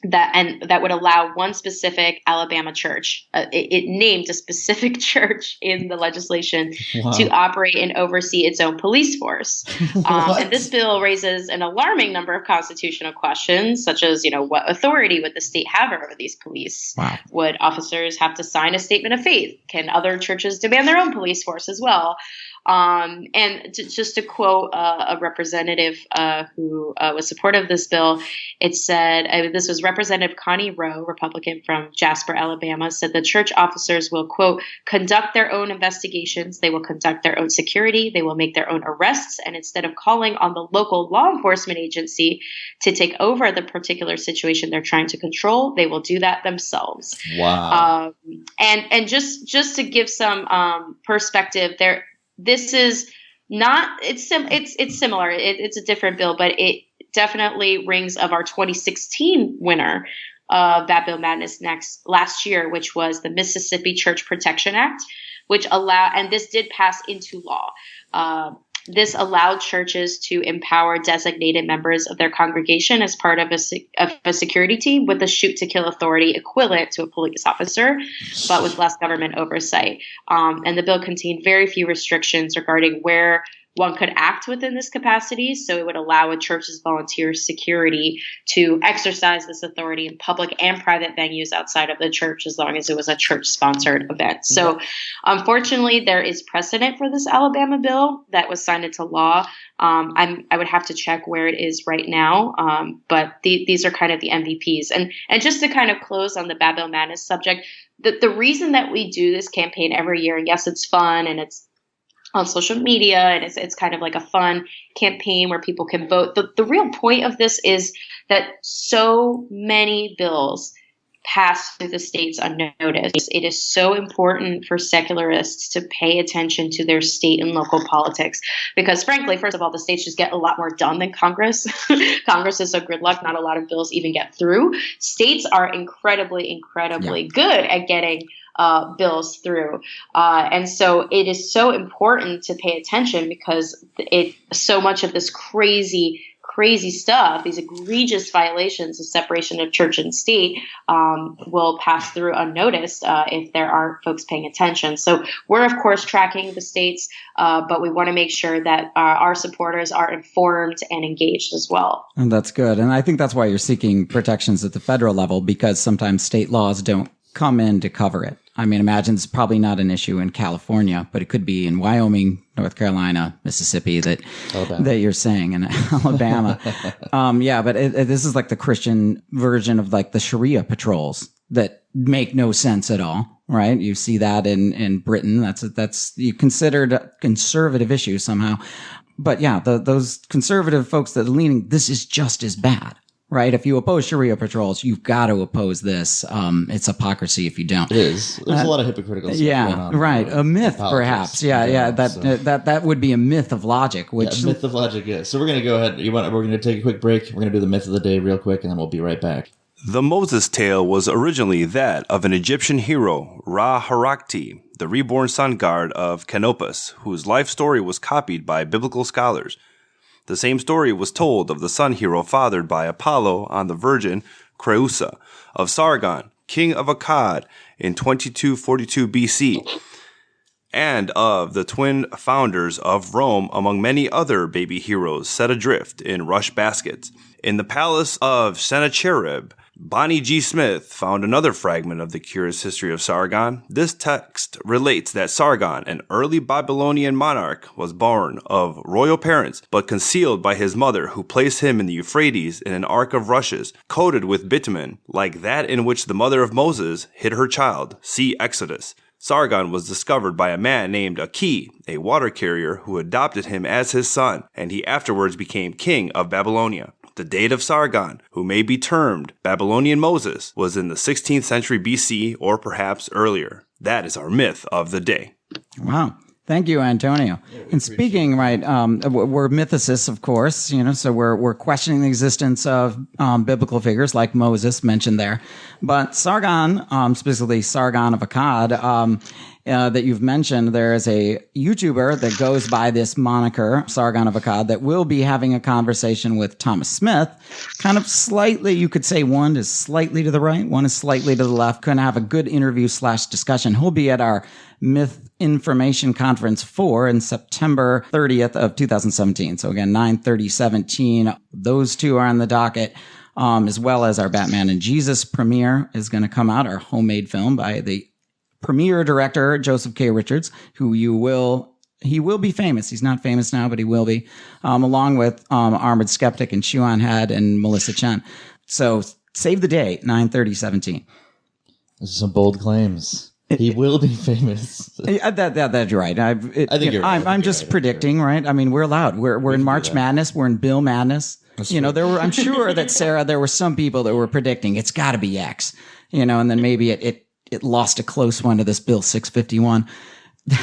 C: That would allow one specific Alabama church. It named a specific church in the legislation to operate and oversee its own police force. And this bill raises an alarming number of constitutional questions, such as, what authority would the state have over these police?
D: Wow.
C: Would officers have to sign a statement of faith? Can other churches demand their own police force as well? And just to quote a representative who was supportive of this bill, it said, this was Representative Connie Rowe, Republican from Jasper, Alabama, said the church officers will, quote, conduct their own investigations. They will conduct their own security. They will make their own arrests. And instead of calling on the local law enforcement agency to take over the particular situation they're trying to control, they will do that themselves.
B: Wow.
C: And just to give some perspective there, this is not, it's similar. It's a different bill, but it definitely rings of our 2016 winner of Bad Bill Madness last year, which was the Mississippi Church Protection Act, which and this did pass into law. This allowed churches to empower designated members of their congregation as part of a security team with a shoot-to-kill authority equivalent to a police officer, but with less government oversight. And the bill contained very few restrictions regarding where one could act within this capacity, so it would allow a church's volunteer security to exercise this authority in public and private venues outside of the church, as long as it was a church-sponsored event. So, unfortunately, there is precedent for this Alabama bill that was signed into law. I would have to check where it is right now, but these are kind of the MVPs. And just to kind of close on the Bad Bill Madness subject, the reason that we do this campaign every year, and yes, it's fun and it's on social media, and it's kind of like a fun campaign where people can vote. The real point of this is that so many bills pass through the states unnoticed. It is so important for secularists to pay attention to their state and local politics, because frankly, first of all, the states just get a lot more done than Congress. Congress is so gridlocked, not a lot of bills even get through. States are incredibly good at getting bills through. And so it is so important to pay attention, because so much of this crazy stuff, these egregious violations of separation of church and state, will pass through unnoticed if there aren't folks paying attention. So we're, of course, tracking the states, but we want to make sure that our supporters are informed and engaged as well.
D: And that's good. And I think that's why you're seeking protections at the federal level, because sometimes state laws don't come in to cover it. I mean, imagine it's probably not an issue in California, but it could be in Wyoming, North Carolina, Mississippi, that you're saying, and Alabama. But this is like the Christian version of like the Sharia patrols. that make no sense at all, right? You see that in Britain. That's you considered a conservative issue somehow. But yeah, those conservative folks that are leaning, this is just as bad, right? If you oppose Sharia patrols, you've got to oppose this. It's hypocrisy if you don't.
B: It is. There's a lot of hypocritical stuff going on.
D: Right. A myth, perhaps. Yeah. That would be a myth of logic. Which
B: myth of logic. Yeah. So we're gonna go ahead. We're gonna take a quick break. We're gonna do the myth of the day real quick, and then we'll be right back.
A: The Moses tale was originally that of an Egyptian hero, Ra-Harakti, the reborn sun god of Canopus, whose life story was copied by biblical scholars. The same story was told of the sun hero fathered by Apollo on the virgin Creusa, of Sargon, king of Akkad in 2242 BC, and of the twin founders of Rome, among many other baby heroes set adrift in rush baskets. In the palace of Sennacherib, Bonnie G. Smith found another fragment of the curious history of Sargon. This text relates that Sargon, an early Babylonian monarch, was born of royal parents, but concealed by his mother, who placed him in the Euphrates in an ark of rushes, coated with bitumen, like that in which the mother of Moses hid her child. See Exodus. Sargon was discovered by a man named Aki, a water carrier, who adopted him as his son, and he afterwards became king of Babylonia. The date of Sargon, who may be termed Babylonian Moses, was in the 16th century BC or perhaps earlier. That is our myth of the day.
D: Wow. Thank you, Antonio. And speaking, right, we're mythicists, of course, so we're questioning the existence of biblical figures like Moses mentioned there. But Sargon, specifically Sargon of Akkad, that you've mentioned, there is a YouTuber that goes by this moniker, Sargon of Akkad, that will be having a conversation with Thomas Smith. Kind of slightly, you could say one is slightly to the right, one is slightly to the left. Going to have a good interview/discussion. He'll be at our Mythinformed Conference 4 in September 30th of 2017. So again, 9/30/17. Those two are on the docket. As well as our Batman and Jesus premiere is going to come out, our homemade film by the premiere director, Joseph K. Richards, who he will be famous. He's not famous now, but he will be, along with Armored Skeptic and Shuan Head and Melissa Chen. So save the date, 9/30/17.
B: Those are some bold claims. He will be famous.
D: That's right. I think
B: you're right.
D: I'm just predicting, right? I mean, we're allowed. We're in March Madness. We're in Bill Madness. I'm sure that, Sarah, there were some people that were predicting it's got to be X, and then maybe it lost a close one to this Bill 651.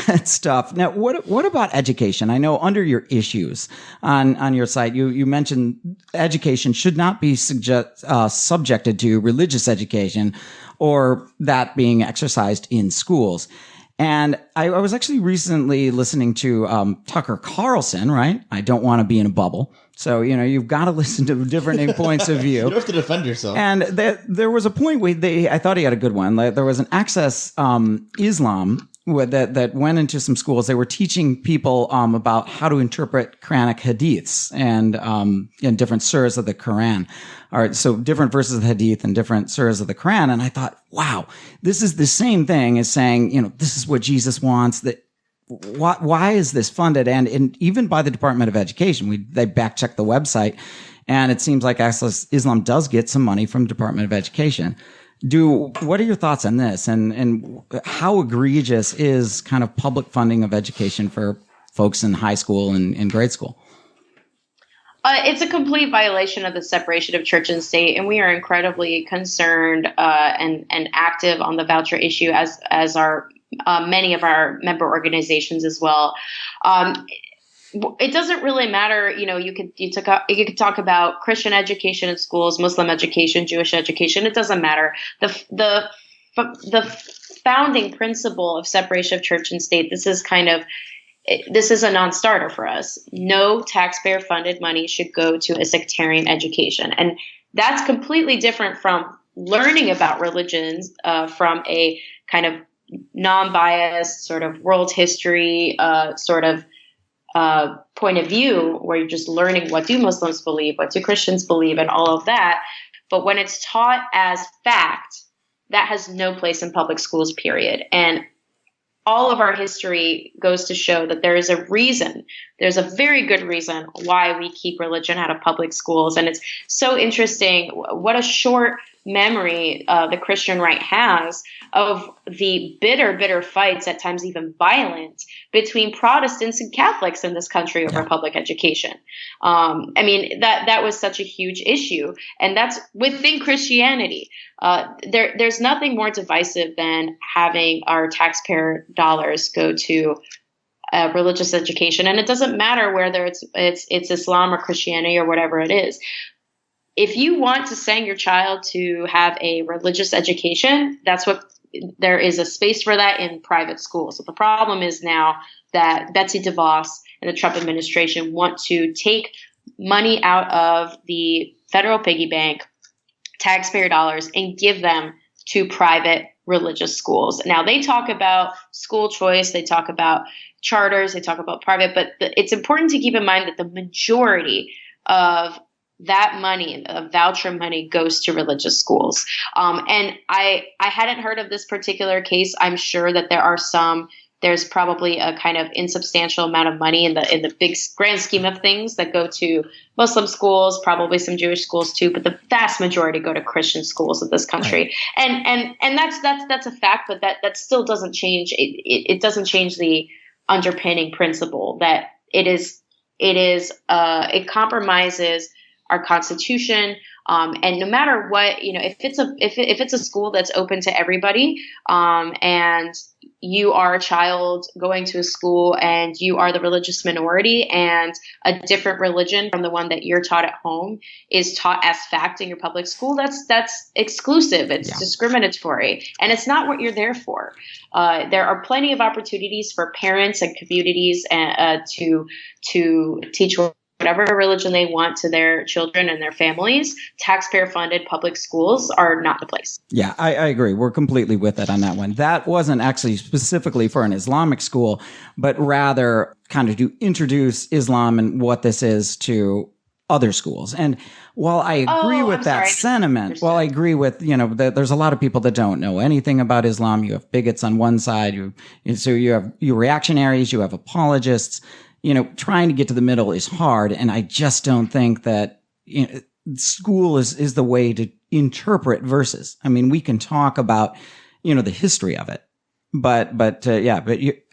D: That's tough. Now, what about education? I know under your issues on your site, you mentioned education should not be subjected to religious education or that being exercised in schools. And I was actually recently listening to Tucker Carlson, right? I don't want to be in a bubble. So, you've got to listen to different points of view.
B: You don't have to defend yourself.
D: And there was a point where I thought he had a good one. Like, there was an Access Islam that went into some schools. They were teaching people about how to interpret Quranic hadiths and different surahs of the Quran. All right, so different verses of the hadith and different surahs of the Quran. And I thought, wow, this is the same thing as saying, this is what Jesus wants. Why is this funded? And even by the Department of Education, they back checked the website, and it seems like Access Islam does get some money from the Department of Education. What are your thoughts on this, and how egregious is kind of public funding of education for folks in high school and grade school?
C: It's a complete violation of the separation of church and state, and we are incredibly concerned and active on the voucher issue, as are many of our member organizations as well. It doesn't really matter, you could talk about Christian education in schools, Muslim education, Jewish education. It doesn't matter. The founding principle of separation of church and state. This is a non-starter for us. No taxpayer funded money should go to a sectarian education, and that's completely different from learning about religions from a kind of non-biased sort of world history point of view, where you're just learning what do Muslims believe, what do Christians believe, and all of that. But when it's taught as fact, that has no place in public schools, period. And all of our history goes to show that there is a reason there's a very good reason why we keep religion out of public schools. And it's so interesting what a short memory the Christian right has of the bitter fights, at times even violent, between Protestants and Catholics in this country over public education. I mean, that was such a huge issue, and that's within Christianity. There's nothing more divisive than having our taxpayer dollars go to religious education, and it doesn't matter whether it's Islam or Christianity or whatever it is. If you want to send your child to have a religious education, there is a space for that in private schools. So the problem is now that Betsy DeVos and the Trump administration want to take money out of the federal piggy bank, taxpayer dollars, and give them to private religious schools. Now, they talk about school choice, they talk about charters, they talk about private, but it's important to keep in mind that the majority of that money, of voucher money, goes to religious schools. And I hadn't heard of this particular case. I'm sure that there's probably a kind of insubstantial amount of money in the big grand scheme of things that go to Muslim schools, probably some Jewish schools too, but the vast majority go to Christian schools of this country. Right. And that's a fact, but that still doesn't change. It doesn't change the underpinning principle that it compromises our Constitution, and no matter what, if it's a school that's open to everybody, and you are a child going to a school and you are the religious minority, and a different religion from the one that you're taught at home is taught as fact in your public school, that's exclusive. It's discriminatory, and it's not what you're there for. There are plenty of opportunities for parents and communities to teach whatever religion they want to their children and their families. Taxpayer-funded public schools are not the place.
D: Yeah, I agree. We're completely with it on that one. That wasn't actually specifically for an Islamic school, but rather kind of to introduce Islam and what this is to other schools. And while I agree with that sentiment, while I agree with, that there's a lot of people that don't know anything about Islam. You have bigots on one side. So you have your reactionaries, you have apologists. Trying to get to the middle is hard. And I just don't think that school is the way to interpret verses. I mean, we can talk about, the history of it, but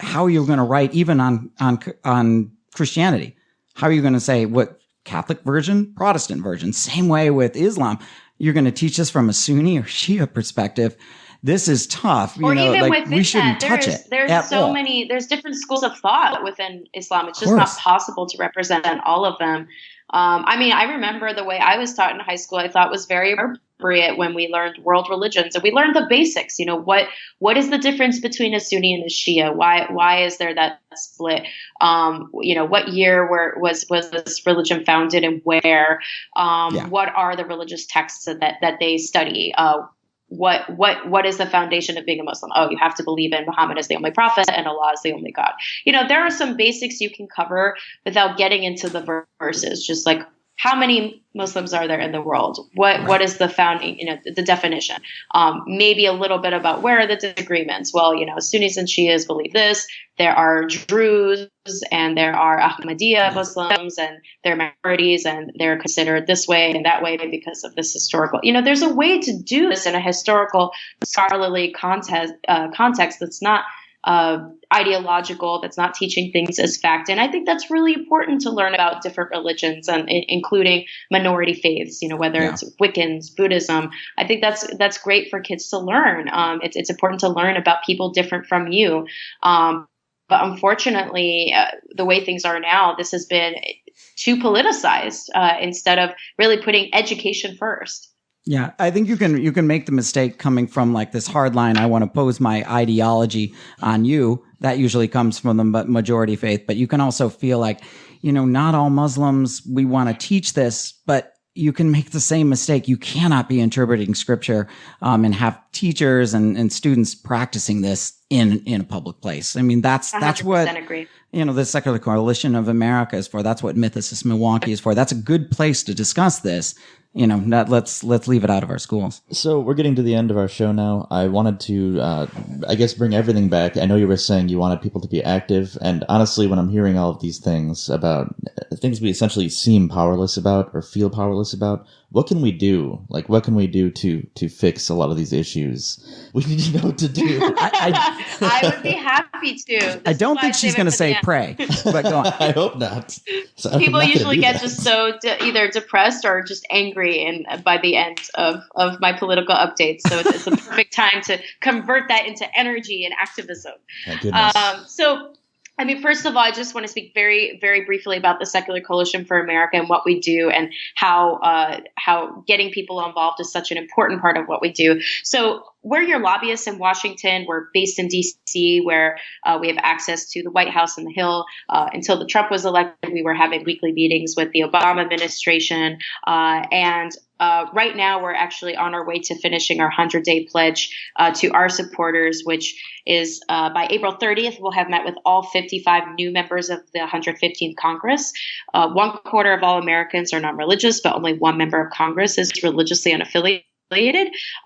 D: how you're going to write even on Christianity, how are you going to say what Catholic version, Protestant version, same way with Islam, you're going to teach us from a Sunni or Shia perspective. This is tough.
C: Or even within
D: we shouldn't touch it.
C: There's so many. There's different schools of thought within Islam. It's just not possible to represent all of them. I remember the way I was taught in high school. I thought was very appropriate when we learned world religions, and we learned the basics. What is the difference between a Sunni and a Shia? Why is there that split? What year was this religion founded, and where? What are the religious texts that they study? What is the foundation of being a Muslim? Oh, you have to believe in Muhammad as the only prophet and Allah is the only God. There are some basics you can cover without getting into the verses, just like how many Muslims are there in the world? What is the founding, the definition? Maybe a little bit about where are the disagreements? Well, Sunnis and Shias believe this. There are Druze and there are Ahmadiyya Muslims, and they're minorities and they're considered this way and that way because of this historical. There's a way to do this in a historical, scholarly context that's not ideological, that's not teaching things as fact. And I think that's really important to learn about different religions, and including minority faiths, whether it's Wiccans, Buddhism. I think that's great for kids to learn. It's important to learn about people different from you. But unfortunately, the way things are now, this has been too politicized instead of really putting education first.
D: Yeah, I think you can make the mistake coming from like this hard line. I want to pose my ideology on you. That usually comes from the majority faith. But you can also feel like, not all Muslims, we want to teach this, but you can make the same mistake. You cannot be interpreting scripture and have teachers and students practicing this in a public place. I mean, that's what,
C: agree.
D: the Secular Coalition of America is for. That's what Mythicist Milwaukee is for. That's a good place to discuss this. Let's leave it out of our schools.
B: So we're getting to the end of our show now. I wanted to, bring everything back. I know you were saying you wanted people to be active, and honestly, when I'm hearing all of these things about things we essentially seem powerless about or feel powerless about, what can we do? Like, what can we do to fix a lot of these issues? We need to know what to do.
C: I would be happy to.
D: I don't think she's going to say pray, but go on.
B: I hope not. So
C: people usually get just so either depressed or just angry and by the end of my political updates. So it's a perfect time to convert that into energy and activism.
B: My goodness.
C: First of all, I just want to speak very, very briefly about the Secular Coalition for America and what we do and how getting people involved is such an important part of what we do. So we're your lobbyists in Washington. We're based in D.C., where we have access to the White House and the Hill. Until Trump was elected, we were having weekly meetings with the Obama administration. Right now, we're actually on our way to finishing our 100-day pledge to our supporters, which is by April 30th, we'll have met with all 55 new members of the 115th Congress. 1/4 of all Americans are non-religious, but only one member of Congress is religiously unaffiliated.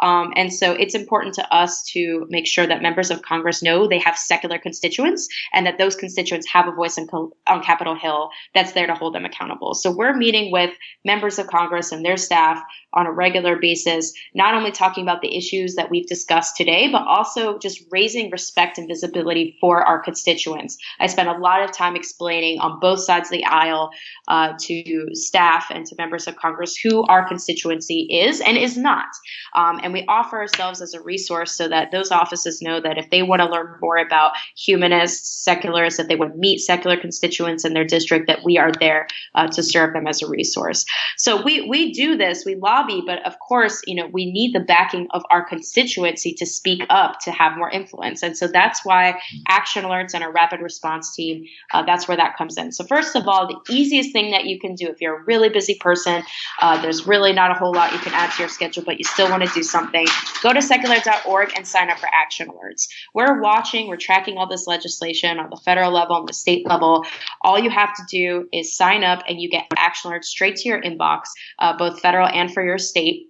C: And so it's important to us to make sure that members of Congress know they have secular constituents and that those constituents have a voice on Capitol Hill that's there to hold them accountable. So we're meeting with members of Congress and their staff on a regular basis, not only talking about the issues that we've discussed today, but also just raising respect and visibility for our constituents. I spent a lot of time explaining on both sides of the aisle to staff and to members of Congress who our constituency is and is not. And we offer ourselves as a resource so that those offices know that if they want to learn more about humanists, secularists, that they would meet secular constituents in their district, that we are there to serve them as a resource. So we do this, we lobby, but of course, we need the backing of our constituency to speak up, to have more influence. And so that's why action alerts and our rapid response team, that's where that comes in. So first of all, the easiest thing that you can do if you're a really busy person, there's really not a whole lot you can add to your schedule, but you still want to do something, go to secular.org and sign up for action alerts. We're tracking all this legislation on the federal level and the state level. All you have to do is sign up and you get action alerts straight to your inbox, both federal and for your state.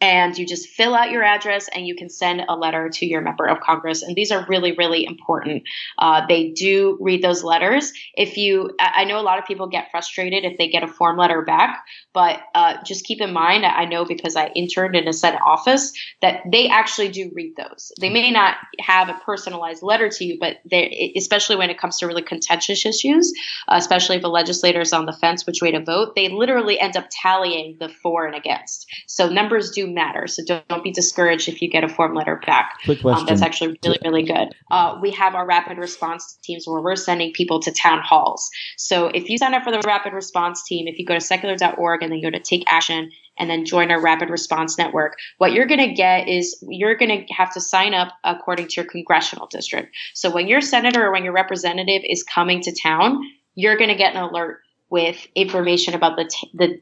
C: And you just fill out your address and you can send a letter to your member of Congress. And these are really, really important. They do read those letters. I know a lot of people get frustrated if they get a form letter back, but just keep in mind, I know because I interned in a Senate office, that they actually do read those. They may not have a personalized letter to you, but especially when it comes to really contentious issues, especially if a legislator is on the fence which way to vote, they literally end up tallying the for and against. So numbers do matter. So don't be discouraged if you get a form letter back.
B: Quick question.
C: That's actually really, really good. We have our rapid response teams where we're sending people to town halls. So if you sign up for the rapid response team, if you go to secular.org and then go to take action and then join our rapid response network, what you're going to get is you're going to have to sign up according to your congressional district. So when your senator or when your representative is coming to town, you're going to get an alert with information about the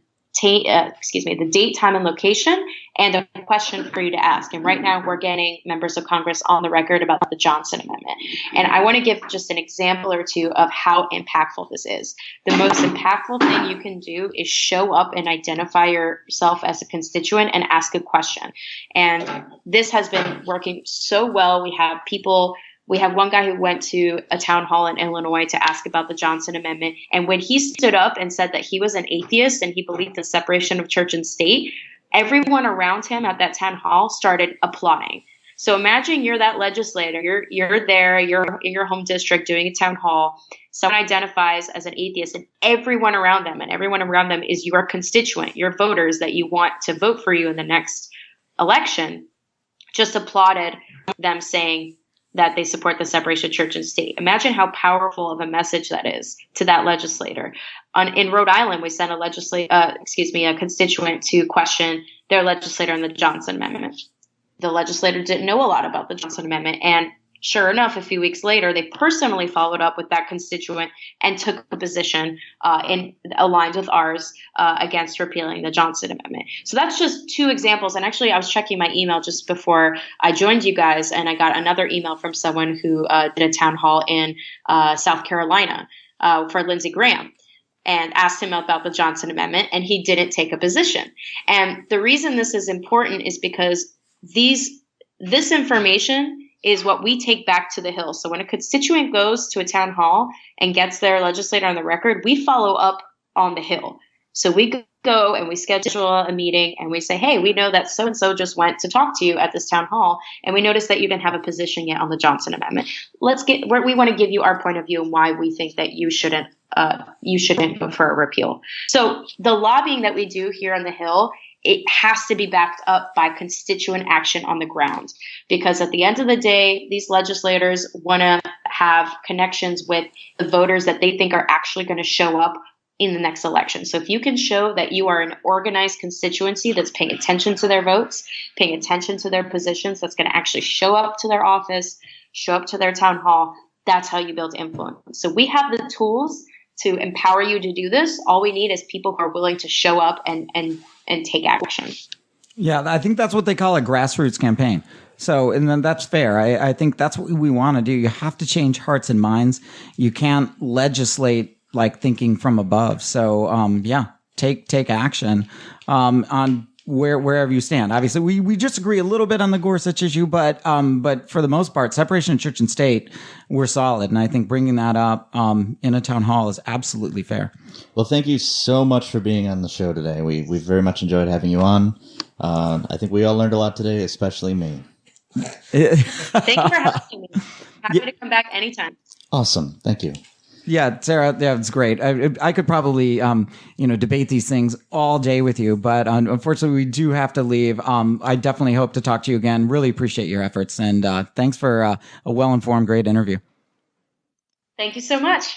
C: date, time, and location, and a question for you to ask. And right now we're getting members of Congress on the record about the Johnson Amendment. And I want to give just an example or two of how impactful this is. The most impactful thing you can do is show up and identify yourself as a constituent and ask a question. And this has been working so well. We have one guy who went to a town hall in Illinois to ask about the Johnson Amendment. And when he stood up and said that he was an atheist and he believed in separation of church and state, everyone around him at that town hall started applauding. So imagine you're that legislator, you're there, you're in your home district doing a town hall. Someone identifies as an atheist and everyone around them is your constituent, your voters that you want to vote for you in the next election, just applauded them saying that they support the separation of church and state. Imagine how powerful of a message that is to that legislator. In Rhode Island, we sent a constituent to question their legislator on the Johnson Amendment. The legislator didn't know a lot about the Johnson Amendment, and Sure enough, a few weeks later, they personally followed up with that constituent and took a position aligned with ours against repealing the Johnson Amendment. So that's just two examples. And actually, I was checking my email just before I joined you guys, and I got another email from someone who did a town hall in South Carolina for Lindsey Graham, and asked him about the Johnson Amendment, and he didn't take a position. And the reason this is important is because this information is what we take back to the Hill. So when a constituent goes to a town hall and gets their legislator on the record, we follow up on the Hill. So we go and we schedule a meeting and we say, hey, we know that so-and-so just went to talk to you at this town hall, and we noticed that you didn't have a position yet on the Johnson Amendment. We want to give you our point of view and why we think that you shouldn't vote for a repeal. So the lobbying that we do here on the Hill, it has to be backed up by constituent action on the ground, because at the end of the day, these legislators want to have connections with the voters that they think are actually going to show up in the next election. So if you can show that you are an organized constituency that's paying attention to their votes, paying attention to their positions, that's going to actually show up to their office, show up to their town hall, that's how you build influence. So we have the tools to empower you to do this. All we need is people who are willing to show up and take action.
D: Yeah, I think that's what they call a grassroots campaign. So, and then that's fair. I think that's what we want to do. You have to change hearts and minds. You can't legislate like thinking from above. So, take action on wherever you stand. Obviously, we just agree a little bit on the Gorsuch issue, but for the most part, separation of church and state, we're solid. And I think bringing that up in a town hall is absolutely fair.
B: Well, thank you so much for being on the show today. We very much enjoyed having you on. I think we all learned a lot today, especially me.
C: Thank you for having me. Happy to come back anytime.
B: Awesome. Thank you.
D: Yeah, Sarah, yeah, it's great. I could probably, debate these things all day with you, but unfortunately, we do have to leave. I definitely hope to talk to you again. Really appreciate your efforts, and thanks for a well-informed, great interview.
C: Thank you so much.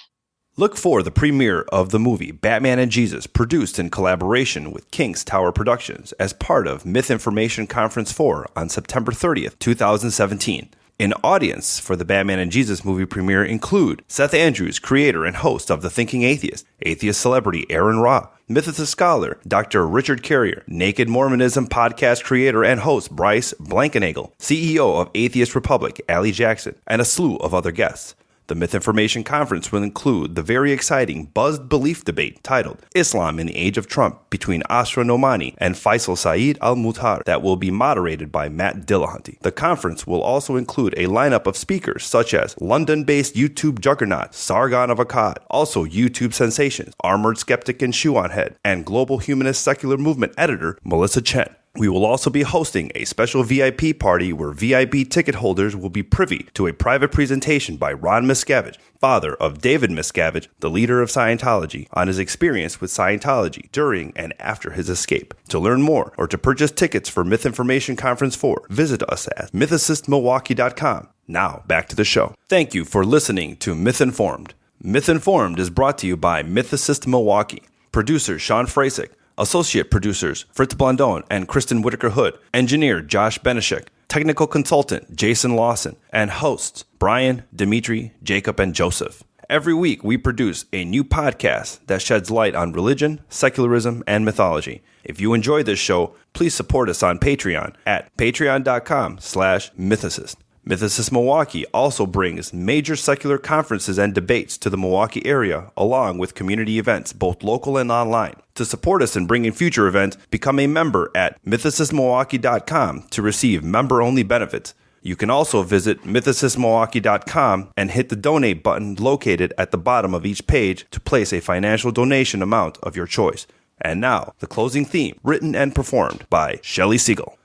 A: Look for the premiere of the movie Batman and Jesus, produced in collaboration with King's Tower Productions as part of Mythinformation Conference 4 on September 30th, 2017. An audience for the Batman and Jesus movie premiere include Seth Andrews, creator and host of The Thinking Atheist, atheist celebrity Aaron Ra, mythicist scholar Dr. Richard Carrier, Naked Mormonism podcast creator and host Bryce Blankenagel, CEO of Atheist Republic Allie Jackson, and a slew of other guests. The Mythinformation Conference will include the very exciting buzzed belief debate titled Islam in the Age of Trump between Asra Nomani and Faisal Saeed al-Muhtar that will be moderated by Matt Dillahunty. The conference will also include a lineup of speakers such as London-based YouTube juggernaut Sargon of Akkad, also YouTube sensations Armored Skeptic and Shoe on Head, and Global Humanist Secular Movement editor Melissa Chen. We will also be hosting a special VIP party where VIP ticket holders will be privy to a private presentation by Ron Miscavige, father of David Miscavige, the leader of Scientology, on his experience with Scientology during and after his escape. To learn more or to purchase tickets for Mythinformation Conference 4, visit us at mythicistmilwaukee.com. Now, back to the show. Thank you for listening to Mythinformed. Mythinformed is brought to you by Mythicist Milwaukee. Producer Sean Frasick. Associate producers Fritz Blondon and Kristen Whitaker Hood, engineer Josh Benishek, technical consultant Jason Lawson, and hosts Brian, Dimitri, Jacob, and Joseph. Every week we produce a new podcast that sheds light on religion, secularism, and mythology. If you enjoy this show, please support us on Patreon at patreon.com/mythicist. Mythicist Milwaukee also brings major secular conferences and debates to the Milwaukee area, along with community events, both local and online. To support us in bringing future events, become a member at mythicistmilwaukee.com to receive member-only benefits. You can also visit mythicistmilwaukee.com and hit the donate button located at the bottom of each page to place a financial donation amount of your choice. And now, the closing theme, written and performed by Shelley Siegel.